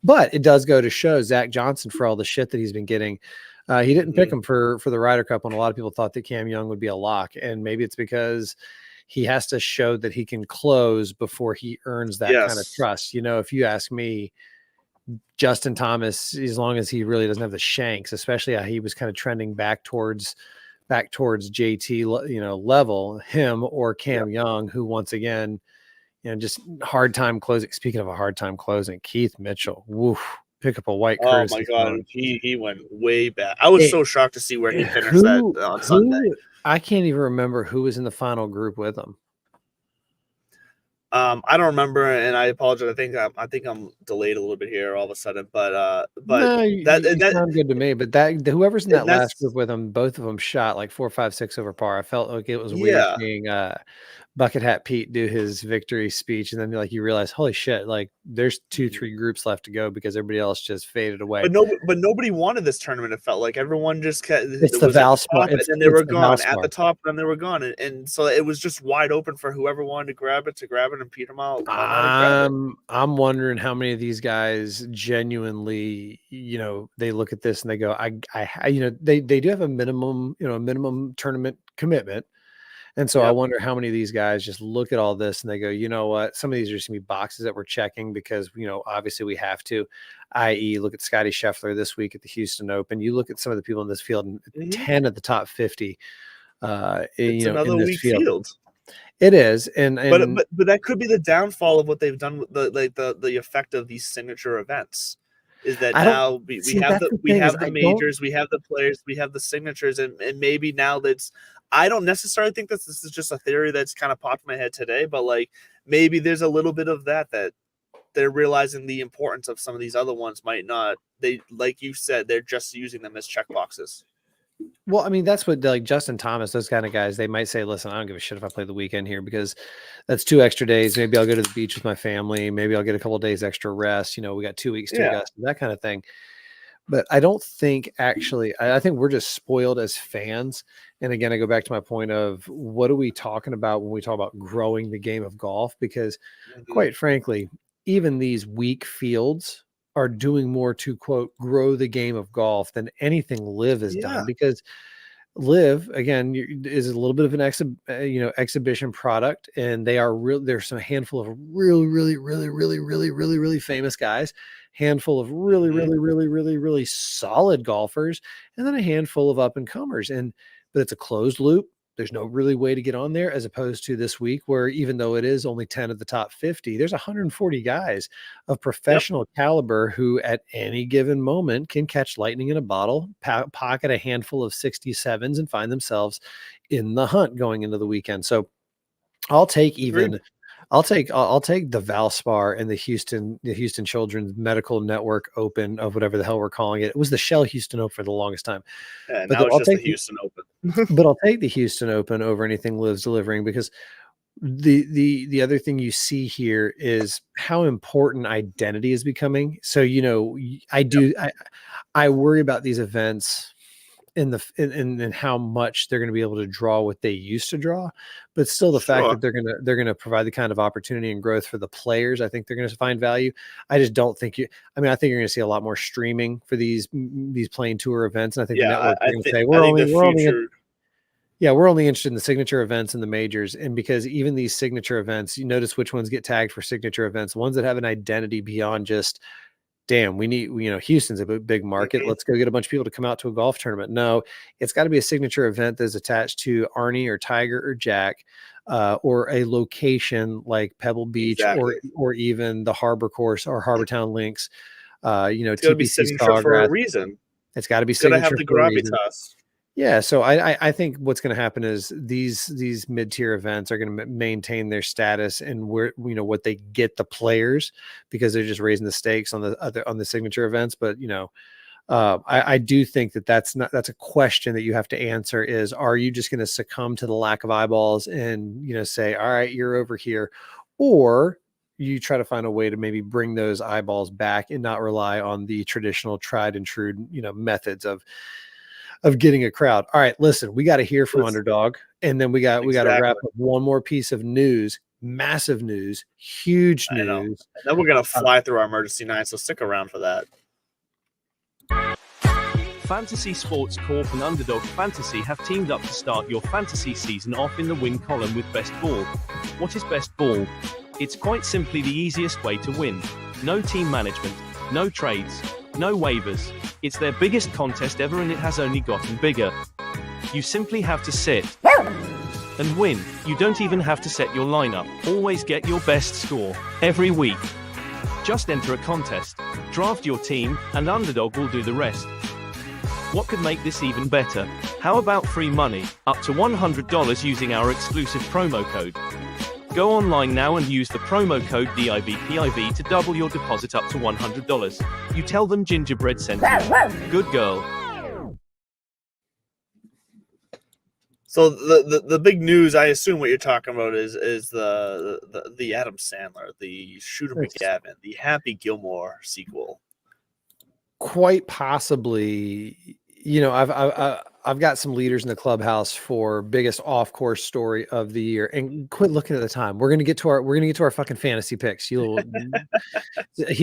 but it does go to show Zach Johnson for all the shit that he's been getting. He didn't pick him for the Ryder Cup when a lot of people thought that Cam Young would be a lock. And maybe it's because he has to show that he can close before he earns that kind of trust. If you ask me, Justin Thomas, as long as he really doesn't have the shanks, especially how he was kind of trending back towards JT, level, him or Cam Young, who once again, just hard time closing. Speaking of a hard time closing, Keith Mitchell, pick up a white curse. Oh my God, he went way back. I was so shocked to see where he finished that on Sunday. I can't even remember who was in the final group with him. I don't remember, and I apologize. I think I'm delayed a little bit here all of a sudden, but no, that sounds good to me. But whoever's in that last group with them, both of them shot like 4, 5, 6 over par. I felt like it was weird seeing Bucket Hat Pete do his victory speech, and then you realize, holy shit, like there's 2, 3 groups left to go because everybody else just faded away. But nobody wanted this tournament. It felt like everyone just kept. It's the Valspar, and then they were gone at the top, and then they were gone, and so it was just wide open for whoever wanted to grab it, and Peter Mile. I'm wondering how many of these guys genuinely, they look at this and they go, they do have a minimum tournament commitment. And so I wonder how many of these guys just look at all this and they go, you know what? Some of these are just going to be boxes that we're checking because, obviously we have to, i.e. look at Scotty Scheffler this week at the Houston Open. You look at some of the people in this field, and 10 of the top 50, it's another weak field. It is. But that could be the downfall of what they've done with the effect of these signature events. Is that now we have the majors, we have the players, we have the signatures, and maybe now that's. I don't necessarily think this is just a theory that's kind of popped in my head today, but maybe there's a little bit of that they're realizing the importance of some of these other ones might not. They, like you said, they're just using them as check boxes. Well, I mean, that's what like Justin Thomas, those kind of guys, they might say, listen, I don't give a shit if I play the weekend here because that's 2 extra days. Maybe I'll go to the beach with my family. Maybe I'll get a couple of days extra rest. We got 2 weeks to Yeah. Augusta, that kind of thing. But I don't think actually, I think we're just spoiled as fans. And again, I go back to my point of what are we talking about when we talk about growing the game of golf? Because quite frankly, even these weak fields are doing more to quote grow the game of golf than anything Live has Yeah. done, because Live again is a little bit of an exhibition product, and they are real. There's some handful of really famous guys, handful of really solid golfers, and then a handful of up and comers. But it's a closed loop. There's no really way to get on there, as opposed to this week where even though it is only 10 of the top 50, there's 140 guys of professional caliber who at any given moment can catch lightning in a bottle, pocket a handful of 67s and find themselves in the hunt going into the weekend. So I'll take I'll take the Valspar and the Houston Children's Medical Network Open of whatever the hell we're calling it. It was the Shell Houston Open for the longest time. Yeah, But now it's I'll just the take Houston Open. but I'll take the Houston Open over anything Live's delivering, because the other thing you see here is how important identity is becoming. So I worry about these events and how much they're going to be able to draw what they used to draw, but still the fact that they're going to provide the kind of opportunity and growth for the players, I think they're going to find value. I just don't think I think you're going to see a lot more streaming for these playing tour events, and I think the network are going to say we're only interested in the signature events and the majors. And because even these signature events, you notice which ones get tagged for signature events, ones that have an identity beyond just, damn, we need, Houston's a big market. Let's go get a bunch of people to come out to a golf tournament. No, it's got to be a signature event that's attached to Arnie or Tiger or Jack, or a location like Pebble Beach, or even the Harbor Course or Harbortown Links. It's got to be signature for a reason. It's got to be signature. Got to have the gravitas. Yeah, so I think what's going to happen is these mid-tier events are going to maintain their status, and what they get the players, because they're just raising the stakes on the signature events. But I do think that's a question that you have to answer is, are you just going to succumb to the lack of eyeballs and say, all right, you're over here, or you try to find a way to maybe bring those eyeballs back and not rely on the traditional tried and true methods of getting a crowd. All right, listen, we got to hear from Underdog, and then we got to wrap up one more piece of news, massive news, huge news. And then we're gonna fly through our emergency 9, so stick around for that. Fantasy Sports Corp and Underdog Fantasy have teamed up to start your fantasy season off in the win column with Best Ball. What is Best Ball? It's quite simply the easiest way to win. No team management, no trades, no waivers. It's their biggest contest ever, and it has only gotten bigger. You simply have to sit and win. You don't even have to set your lineup. Always get your best score every week. Just enter a contest, draft your team, and Underdog will do the rest. What could make this even better? How about free money, up to $100 using our exclusive promo code? Go online now and use the promo code DIVPIV to double your deposit up to $100. You tell them Gingerbread sent you. Good girl. So the big news, I assume what you're talking about is the Adam Sandler, the Shooter McGavin, the Happy Gilmore sequel. Quite possibly. I've got some leaders in the clubhouse for biggest off course story of the year, and quit looking at the time. We're gonna get to our fucking fantasy picks. He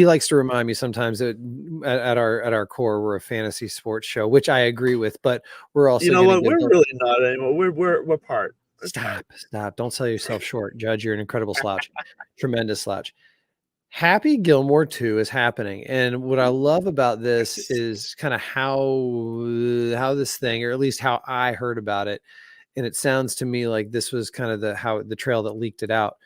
likes to remind me sometimes that at our core we're a fantasy sports show, which I agree with, but we're also we're really not anymore. We're part. Stop! Don't sell yourself short, Judge. You're an incredible slouch, tremendous slouch. Happy Gilmore 2 is happening. And what I love about this is kind of how this thing, or at least how I heard about it. And it sounds to me like this was kind of the trail that leaked it out.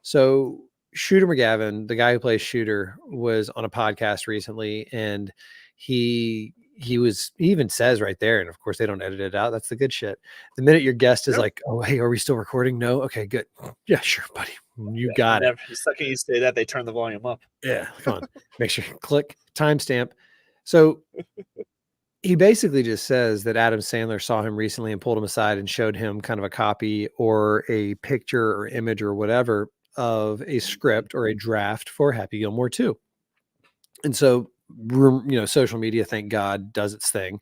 So Shooter McGavin, the guy who plays Shooter, was on a podcast recently, and he even says right there, and of course they don't edit it out. That's the good shit. The minute your guest is like, oh, hey, are we still recording? No. Okay, good. Yeah, sure, buddy. You got it. The second you say that, they turn the volume up. Yeah, come on. Make sure you click timestamp. So He basically just says that Adam Sandler saw him recently and pulled him aside and showed him kind of a copy or a picture or image or whatever of a script or a draft for Happy Gilmore 2. And so, social media, thank God, does its thing.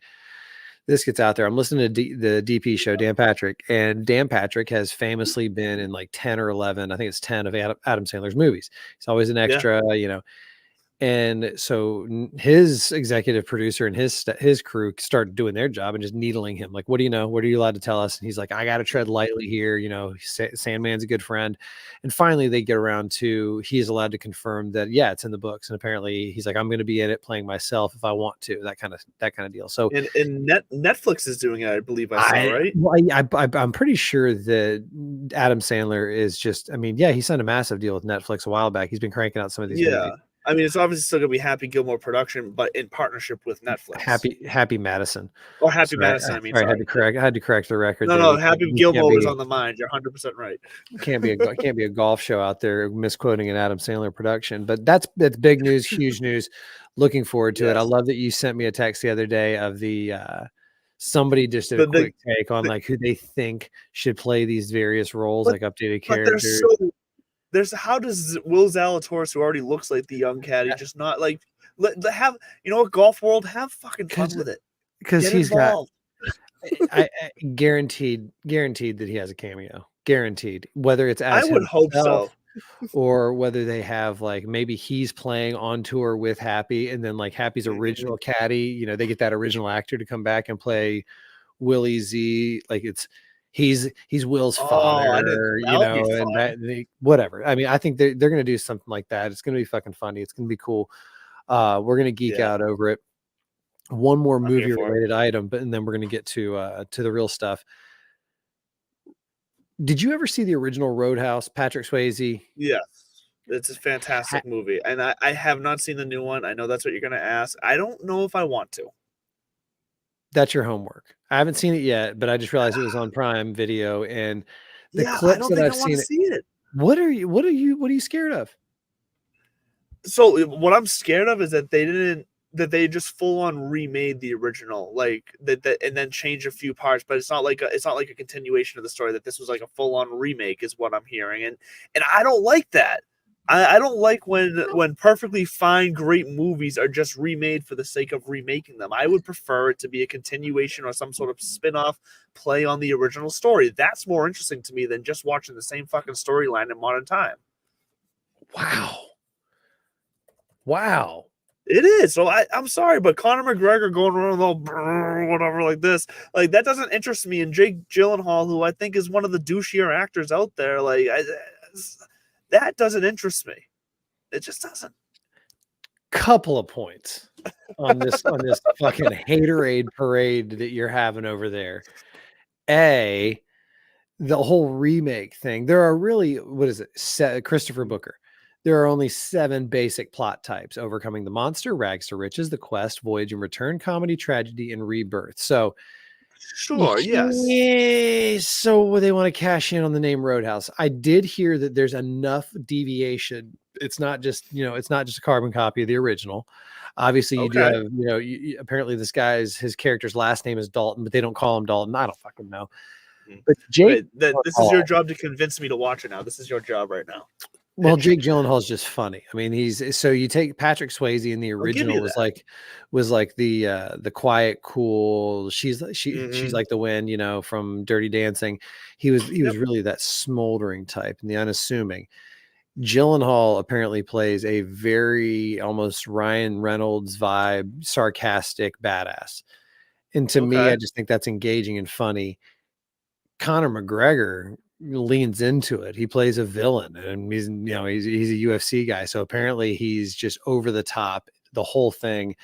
This gets out there. I'm listening to the DP show, Dan Patrick, and Dan Patrick has famously been in like 10 or 11, I think it's 10 of Adam Sandler's movies. He's always an extra, And so his executive producer and his crew started doing their job and just needling him. Like, what do you know? What are you allowed to tell us? And he's like, I got to tread lightly here. Sandman's a good friend. And finally they get around to, he's allowed to confirm that, yeah, it's in the books. And apparently he's like, I'm going to be in it playing myself if I want to, that kind of deal. So Netflix is doing it, I believe I saw, right? Well, I'm pretty sure that Adam Sandler is just, he signed a massive deal with Netflix a while back. He's been cranking out some of these movies. I mean, it's obviously still going to be Happy Gilmore production, but in partnership with Netflix. Happy Madison. Or Happy Madison. I had to correct the record. No, Happy Gilmore was on the mind. You're 100% right. Can't be a golf show out there misquoting an Adam Sandler production. But that's big news, huge news. Looking forward to it. I love that you sent me a text the other day of the somebody just did a quick take on like who they think should play these various roles, like updated characters. How does Will Zalatoris, who already looks like the young caddy, just not like have golf world, have fucking fun with it, because he's involved. I guaranteed that he has a cameo, guaranteed, whether it's as I would hope so, or whether they have like maybe he's playing on tour with Happy and then like Happy's original caddy, they get that original actor to come back and play Willie Z, like he's Will's father, and whatever. I think they're going to do something like that. It's going to be fucking funny. It's going to be cool. We're going to geek out over it. One more movie related item, and then we're going to get to the real stuff. Did you ever see the original Roadhouse, Patrick Swayze? Yes. It's a fantastic movie. And I have not seen the new one. I know that's what you're going to ask. I don't know if I want to. That's your homework. I haven't seen it yet, but I just realized it was on Prime Video, and the clips that I've seen it. What are you scared of? So what I'm scared of is that they just full on remade the original, like that and then change a few parts, but it's not like a continuation of the story, that this was like a full on remake is what I'm hearing. And I don't like that. I don't like when perfectly fine, great movies are just remade for the sake of remaking them. I would prefer it to be a continuation or some sort of spin-off play on the original story. That's more interesting to me than just watching the same fucking storyline in modern time. Wow. It is. So I'm sorry, but Conor McGregor going around all whatever like this, like that doesn't interest me. And Jake Gyllenhaal, who I think is one of the douchier actors out there, like that doesn't interest me. It just doesn't. Couple of points on this fucking haterade parade that you're having over there. The whole remake thing. There are really, Christopher Booker. There are only 7 basic plot types: overcoming the monster, rags to riches, the quest, voyage and return, comedy, tragedy, and rebirth. So sure, yes. So they want to cash in on the name Roadhouse. I did hear that there's enough deviation. It's not just a carbon copy of the original. Obviously, you do have, apparently his character's last name is Dalton, but they don't call him Dalton. I don't fucking know. But Jake, this is your job to convince me to watch it now. This is your job right now. Well, Jake Gyllenhaal is just funny. You take Patrick Swayze in the original was like the quiet, cool. She's like the wind, from Dirty Dancing. He was really that smoldering type and the unassuming. Gyllenhaal apparently plays a very almost Ryan Reynolds vibe, sarcastic badass. And to me, I just think that's engaging and funny. Conor McGregor leans into it. He plays a villain, and he's a UFC guy. So apparently he's just over the top, the whole thing.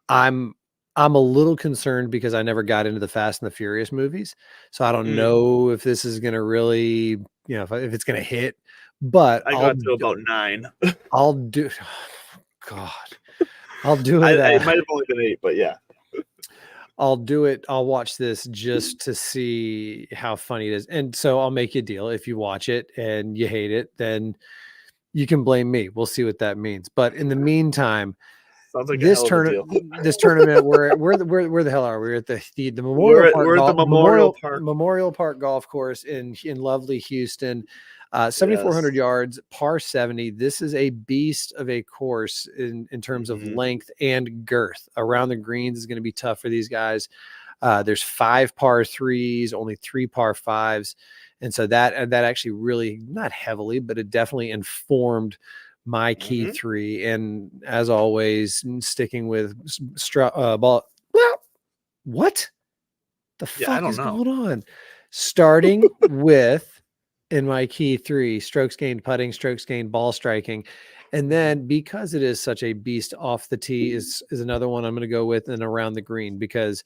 I'm a little concerned because I never got into the Fast and the Furious movies. So I don't know if this is going to really, if it's going to hit, but I got to about 9. I'll do it. It might have only been 8, but yeah. I'll do it. I'll watch this just to see how funny it is. And so I'll make you a deal. If you watch it and you hate it, then you can blame me. We'll see what that means. But in the meantime, Sounds like a this hell of a deal. this tournament, where the hell are we? We're at the Memorial Park we're at the Memorial Park Golf Course in lovely Houston. 7,400 Yes. yards, par 70. This is a beast of a course in terms of length and girth. Around the greens is going to be tough for these guys. There's 5 par 3s, only 3 par 5s. And so that actually really, not heavily, but it definitely informed my key 3. And as always, sticking with ball. Well, what the fuck is going on? Starting with, in my key 3, strokes gained putting, strokes gained ball striking. And then because it is such a beast off the tee is another one I'm going to go with, and around the green, because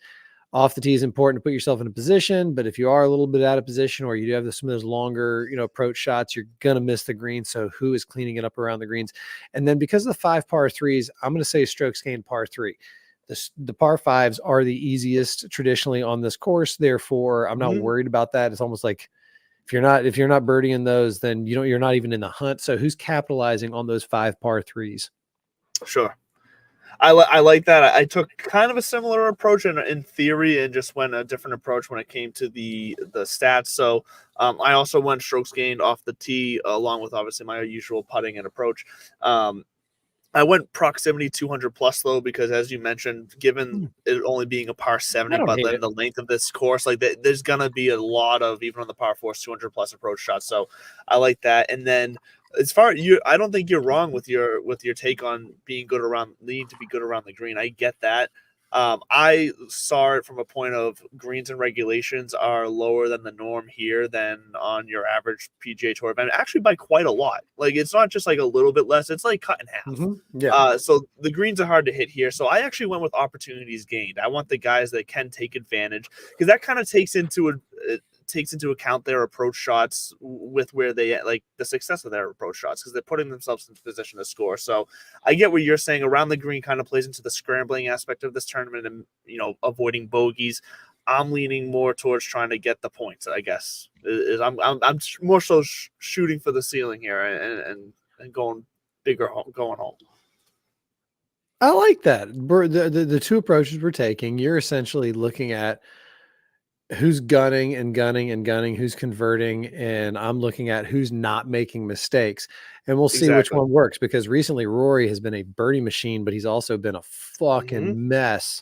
off the tee is important to put yourself in a position, but if you are a little bit out of position, or you do have some of those longer, approach shots, you're going to miss the green. So who is cleaning it up around the greens? And then because of the 5 par 3s, I'm going to say strokes gained par 3. The par 5s are the easiest traditionally on this course. Therefore, I'm not worried about that. It's almost like if you're not birdieing those, then you're not even in the hunt. So who's capitalizing on those 5 par 3s? Sure. I like that. I took kind of a similar approach in theory, and just went a different approach when it came to the stats. So I also went strokes gained off the tee, along with obviously my usual putting and approach. I went proximity 200 plus though, because as you mentioned, given it only being a par 70, but then the length of this course, like there's gonna be a lot of, even on the par 4s, 200 plus approach shots. So I like that. And then as far as I don't think you're wrong with your take on needing to be good around the green. I get that. I saw it from a point of greens and regulations are lower than the norm here than on your average PGA Tour event, actually by quite a lot. Like it's not just like a little bit less; it's like cut in half. Yeah. So the greens are hard to hit here. So I actually went with opportunities gained. I want the guys that can take advantage, because that kind of takes into account their approach shots with where they like the success of their approach shots, because they're putting themselves into position to score. So I get what you're saying. Around the green kind of plays into the scrambling aspect of this tournament and avoiding bogeys. I'm leaning more towards trying to get the points, I guess. I'm more so shooting for the ceiling here and going bigger home, going home. I like that. The 2 approaches we're taking, you're essentially looking at who's gunning and gunning and gunning, who's converting, and I'm looking at who's not making mistakes. And we'll see which one works, because recently Rory has been a birdie machine, but he's also been a fucking mess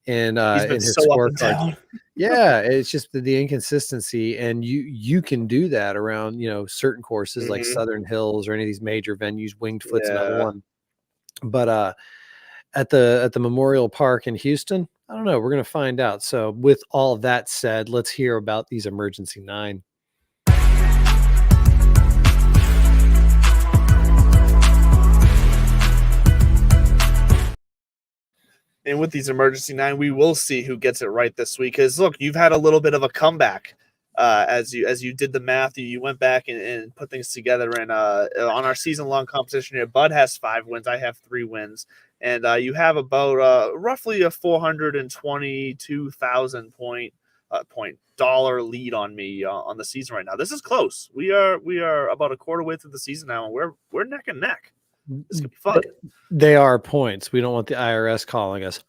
in his scorecard. Yeah, it's just the inconsistency, and you can do that around certain courses like Southern Hills or any of these major venues. Winged Foot's another one. But at the Memorial Park in Houston, I don't know. We're going to find out. So with all that said, let's hear about these emergency 9. And with these emergency 9, we will see who gets it right this week. Because look, you've had a little bit of a comeback as you did the math. You went back and put things together. And on our season-long competition here, Bud has 5 wins. I have 3 wins. And you have about roughly a $422,000 point lead on me on the season right now. This is close. We are about a quarter way through the season now, and we're neck and neck. It's gonna be fun. They are points. We don't want the IRS calling us.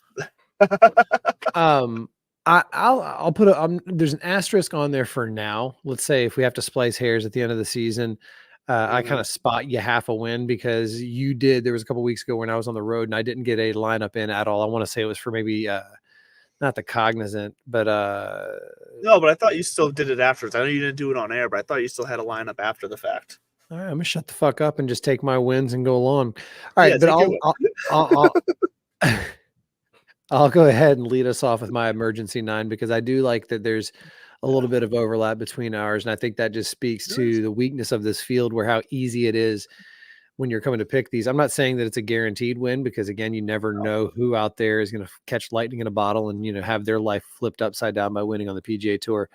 I'll put there's an asterisk on there for now. Let's say if we have to splice hairs at the end of the season, I kind of spot you half a win, because there was a couple weeks ago when I was on the road and I didn't get a lineup in at all. I want to say it was for maybe not the Cognizant, but no, but I thought you still did it afterwards. I know you didn't do it on air, but I thought you still had a lineup after the fact. All right, I'm gonna shut the fuck up and just take my wins and go along. All right, but I'll go ahead and lead us off with my emergency 9, because I do like that there's a little bit of overlap between ours, and I think that just speaks to the weakness of this field, where how easy it is when you're coming to pick these. I'm not saying that it's a guaranteed win, because again, you never know who out there is going to catch lightning in a bottle and have their life flipped upside down by winning on the PGA Tour.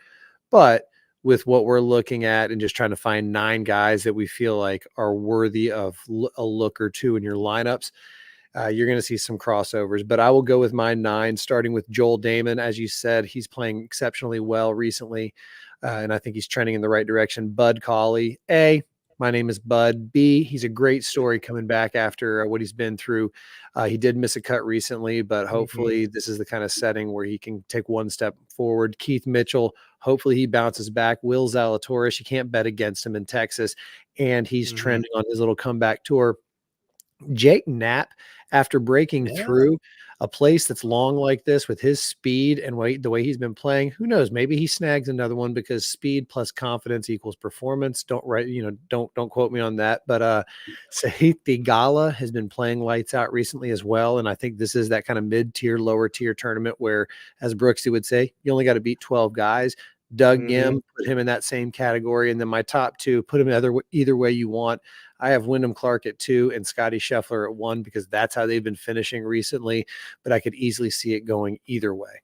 But with what we're looking at and just trying to find 9 guys that we feel like are worthy of a look or two in your lineups, you're going to see some crossovers. But I will go with my 9, starting with Joel Damon. As you said, he's playing exceptionally well recently, and I think he's trending in the right direction. Bud Cauley, My name is Bud. B, he's a great story coming back after what he's been through. He did miss a cut recently, but hopefully this is the kind of setting where he can take one step forward. Keith Mitchell, hopefully he bounces back. Will Zalatoris, you can't bet against him in Texas, and he's trending on his little comeback tour. Jake Knapp, after breaking through a place that's long like this with his speed and the way he's been playing, who knows? Maybe he snags another one, because speed plus confidence equals performance. Don't quote me on that. But Sahith Theegala has been playing lights out recently as well, and I think this is that kind of mid-tier, lower-tier tournament where, as Brooksy would say, you only got to beat 12 guys. Doug Gim, put him in that same category, and then my top two, put him either way you want. I have Wyndham Clark at 2 and Scotty Scheffler at 1, because that's how they've been finishing recently, but I could easily see it going either way.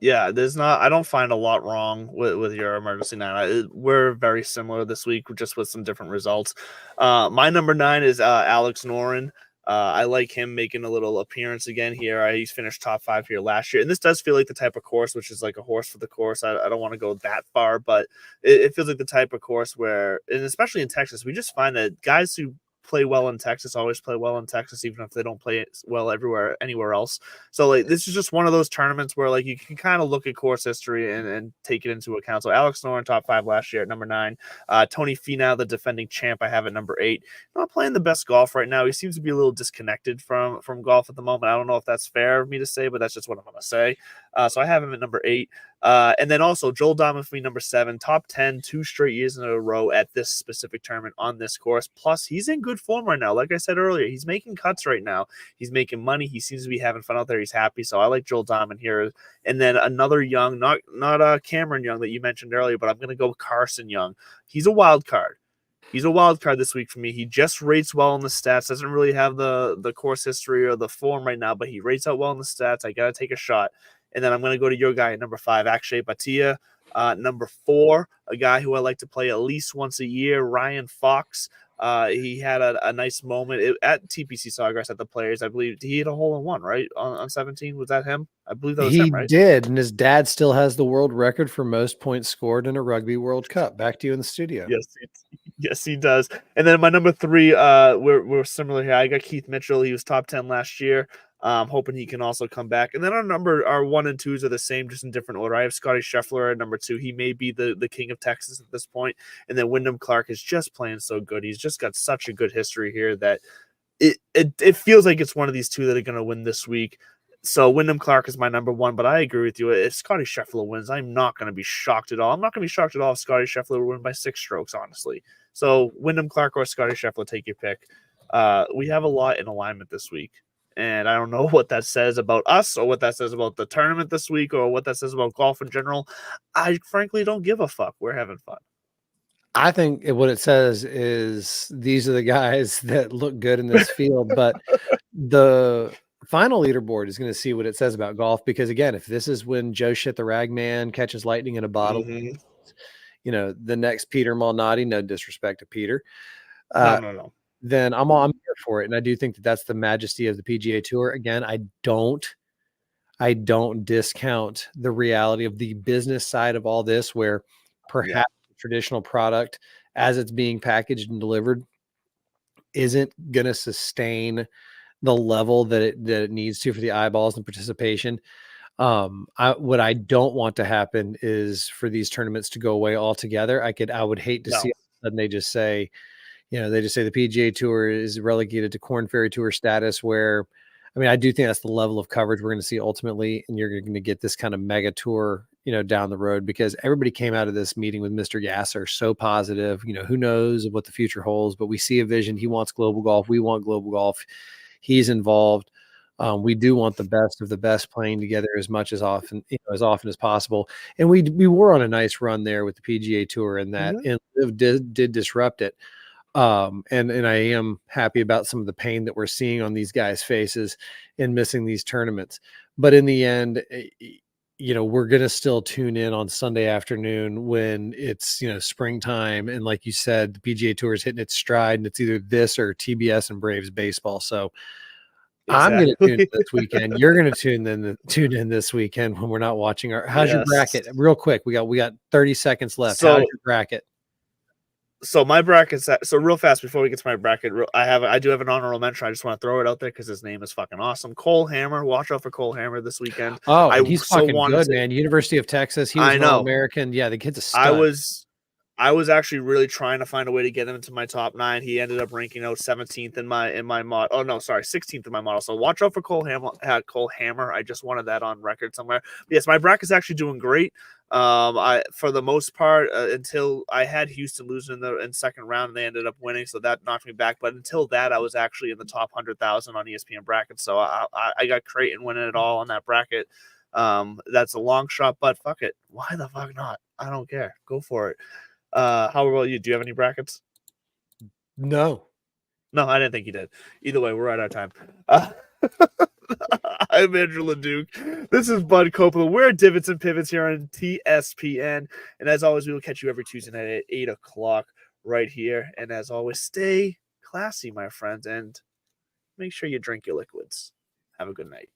Yeah, I don't find a lot wrong with your emergency 9. We're very similar this week, just with some different results. My number 9 is Alex Noren. I like him making a little appearance again here. He's finished top 5 here last year. And this does feel like the type of course, which is like a horse for the course. I don't want to go that far, but it feels like the type of course where, and especially in Texas, we just find that guys who play well in Texas always play well in Texas, even if they don't play well anywhere else. So like, this is just one of those tournaments where like you can kind of look at course history and take it into account. So Alex Noren, top 5 last year at number 9. Tony Finau, the defending champ, I have at number 8. Not playing the best golf right now. He seems to be a little disconnected from golf at the moment. I don't know if that's fair of me to say, but that's just what I'm going to say. So I have him at number 8. And then also Joel Dahman for me, number 7, top 10, 2 straight years in a row at this specific tournament on this course. Plus, he's in good form right now. Like I said earlier, he's making cuts right now. He's making money. He seems to be having fun out there. He's happy. So I like Joel Dahman here. And then another Young, not Cameron Young that you mentioned earlier, but I'm going to go Carson Young. He's a wild card. He's a wild card this week for me. He just rates well in the stats. Doesn't really have the course history or the form right now, but he rates out well in the stats. I got to take a shot. And then I'm going to go to your guy at number 5, Akshay Bhatia. Number 4, a guy who I like to play at least once a year, Ryan Fox. He had a nice moment at TPC Sawgrass at the Players. I believe he hit a hole-in-one, right, on 17. Was that him? I believe that was him, right? He did, and his dad still has the world record for most points scored in a Rugby World Cup. Back to you in the studio. Yes, he does. And then my number 3, we're similar here. I got Keith Mitchell. He was top 10 last year. Hoping he can also come back. And then our 1 and 2s are the same, just in different order. I have Scotty Scheffler at number 2. He may be the king of Texas at this point. And then Wyndham Clark is just playing so good. He's just got such a good history here that it feels like it's one of these two that are going to win this week. So Wyndham Clark is my number 1, but I agree with you. If Scotty Scheffler wins, I'm not going to be shocked at all. I'm not going to be shocked at all if Scotty Scheffler will win by 6 strokes, honestly. So Wyndham Clark or Scotty Scheffler, take your pick. We have a lot in alignment this week. And I don't know what that says about us or what that says about the tournament this week or what that says about golf in general. I frankly don't give a fuck. We're having fun. I think what it says is these are the guys that look good in this field, but the final leaderboard is going to see what it says about golf, because again, if this is when Joe Shit the Rag Man catches lightning in a bottle, the next Peter Malnati, no disrespect to Peter. No. Then I'm here for it. And I do think that that's the majesty of the PGA Tour. Again, I don't discount the reality of the business side of all this, where perhaps the traditional product as it's being packaged and delivered isn't going to sustain the level that it needs to for the eyeballs and participation. What I don't want to happen is for these tournaments to go away altogether. I would hate to see all of a sudden they just say the PGA Tour is relegated to Korn Ferry Tour status, where, I mean, I do think that's the level of coverage we're going to see ultimately, and you're going to get this kind of mega tour, down the road, because everybody came out of this meeting with Mr. Gasser so positive. Who knows what the future holds, but we see a vision. He wants global golf. We want global golf. He's involved. We do want the best of the best playing together as often as possible. And we were on a nice run there with the PGA Tour, and that and Liv did disrupt it. And I am happy about some of the pain that we're seeing on these guys' faces in missing these tournaments. But in the end, we're going to still tune in on Sunday afternoon when it's, springtime. And like you said, the PGA Tour is hitting its stride, and it's either this or TBS and Braves baseball. So exactly. I'm going to tune in this weekend. You're going to tune in this weekend when we're not watching how's your bracket? Real quick. We got 30 seconds left. How's your bracket? So my bracket's so real fast before we get to my bracket. I do have an honorable mention. I just want to throw it out there because his name is fucking awesome. Cole Hammer. Watch out for Cole Hammer this weekend. Oh, I he's so fucking wanted good, to- man. University of Texas. He was I know. All-American. Yeah, the kid's a stud. I was actually really trying to find a way to get him into my top 9. He ended up ranking out 17th in my mod. Oh no, sorry, 16th in my model. So watch out for Cole Hammer. I just wanted that on record somewhere. But yes, my bracket's actually doing great. I for the most part until I had Houston losing in second round and they ended up winning, so that knocked me back. But until that, I was actually in the top 100,000 on ESPN brackets. So I got Creighton winning it all on that bracket. That's a long shot, but fuck it. Why the fuck not? I don't care. Go for it. How about you? Do you have any brackets? No. No, I didn't think you did. Either way, we're right out of time. I'm Andrew LeDuc. This is Bud Copeland. We're at Divots and Pivots here on TSPN. And as always, we will catch you every Tuesday night at 8 o'clock right here. And as always, stay classy, my friends, and make sure you drink your liquids. Have a good night.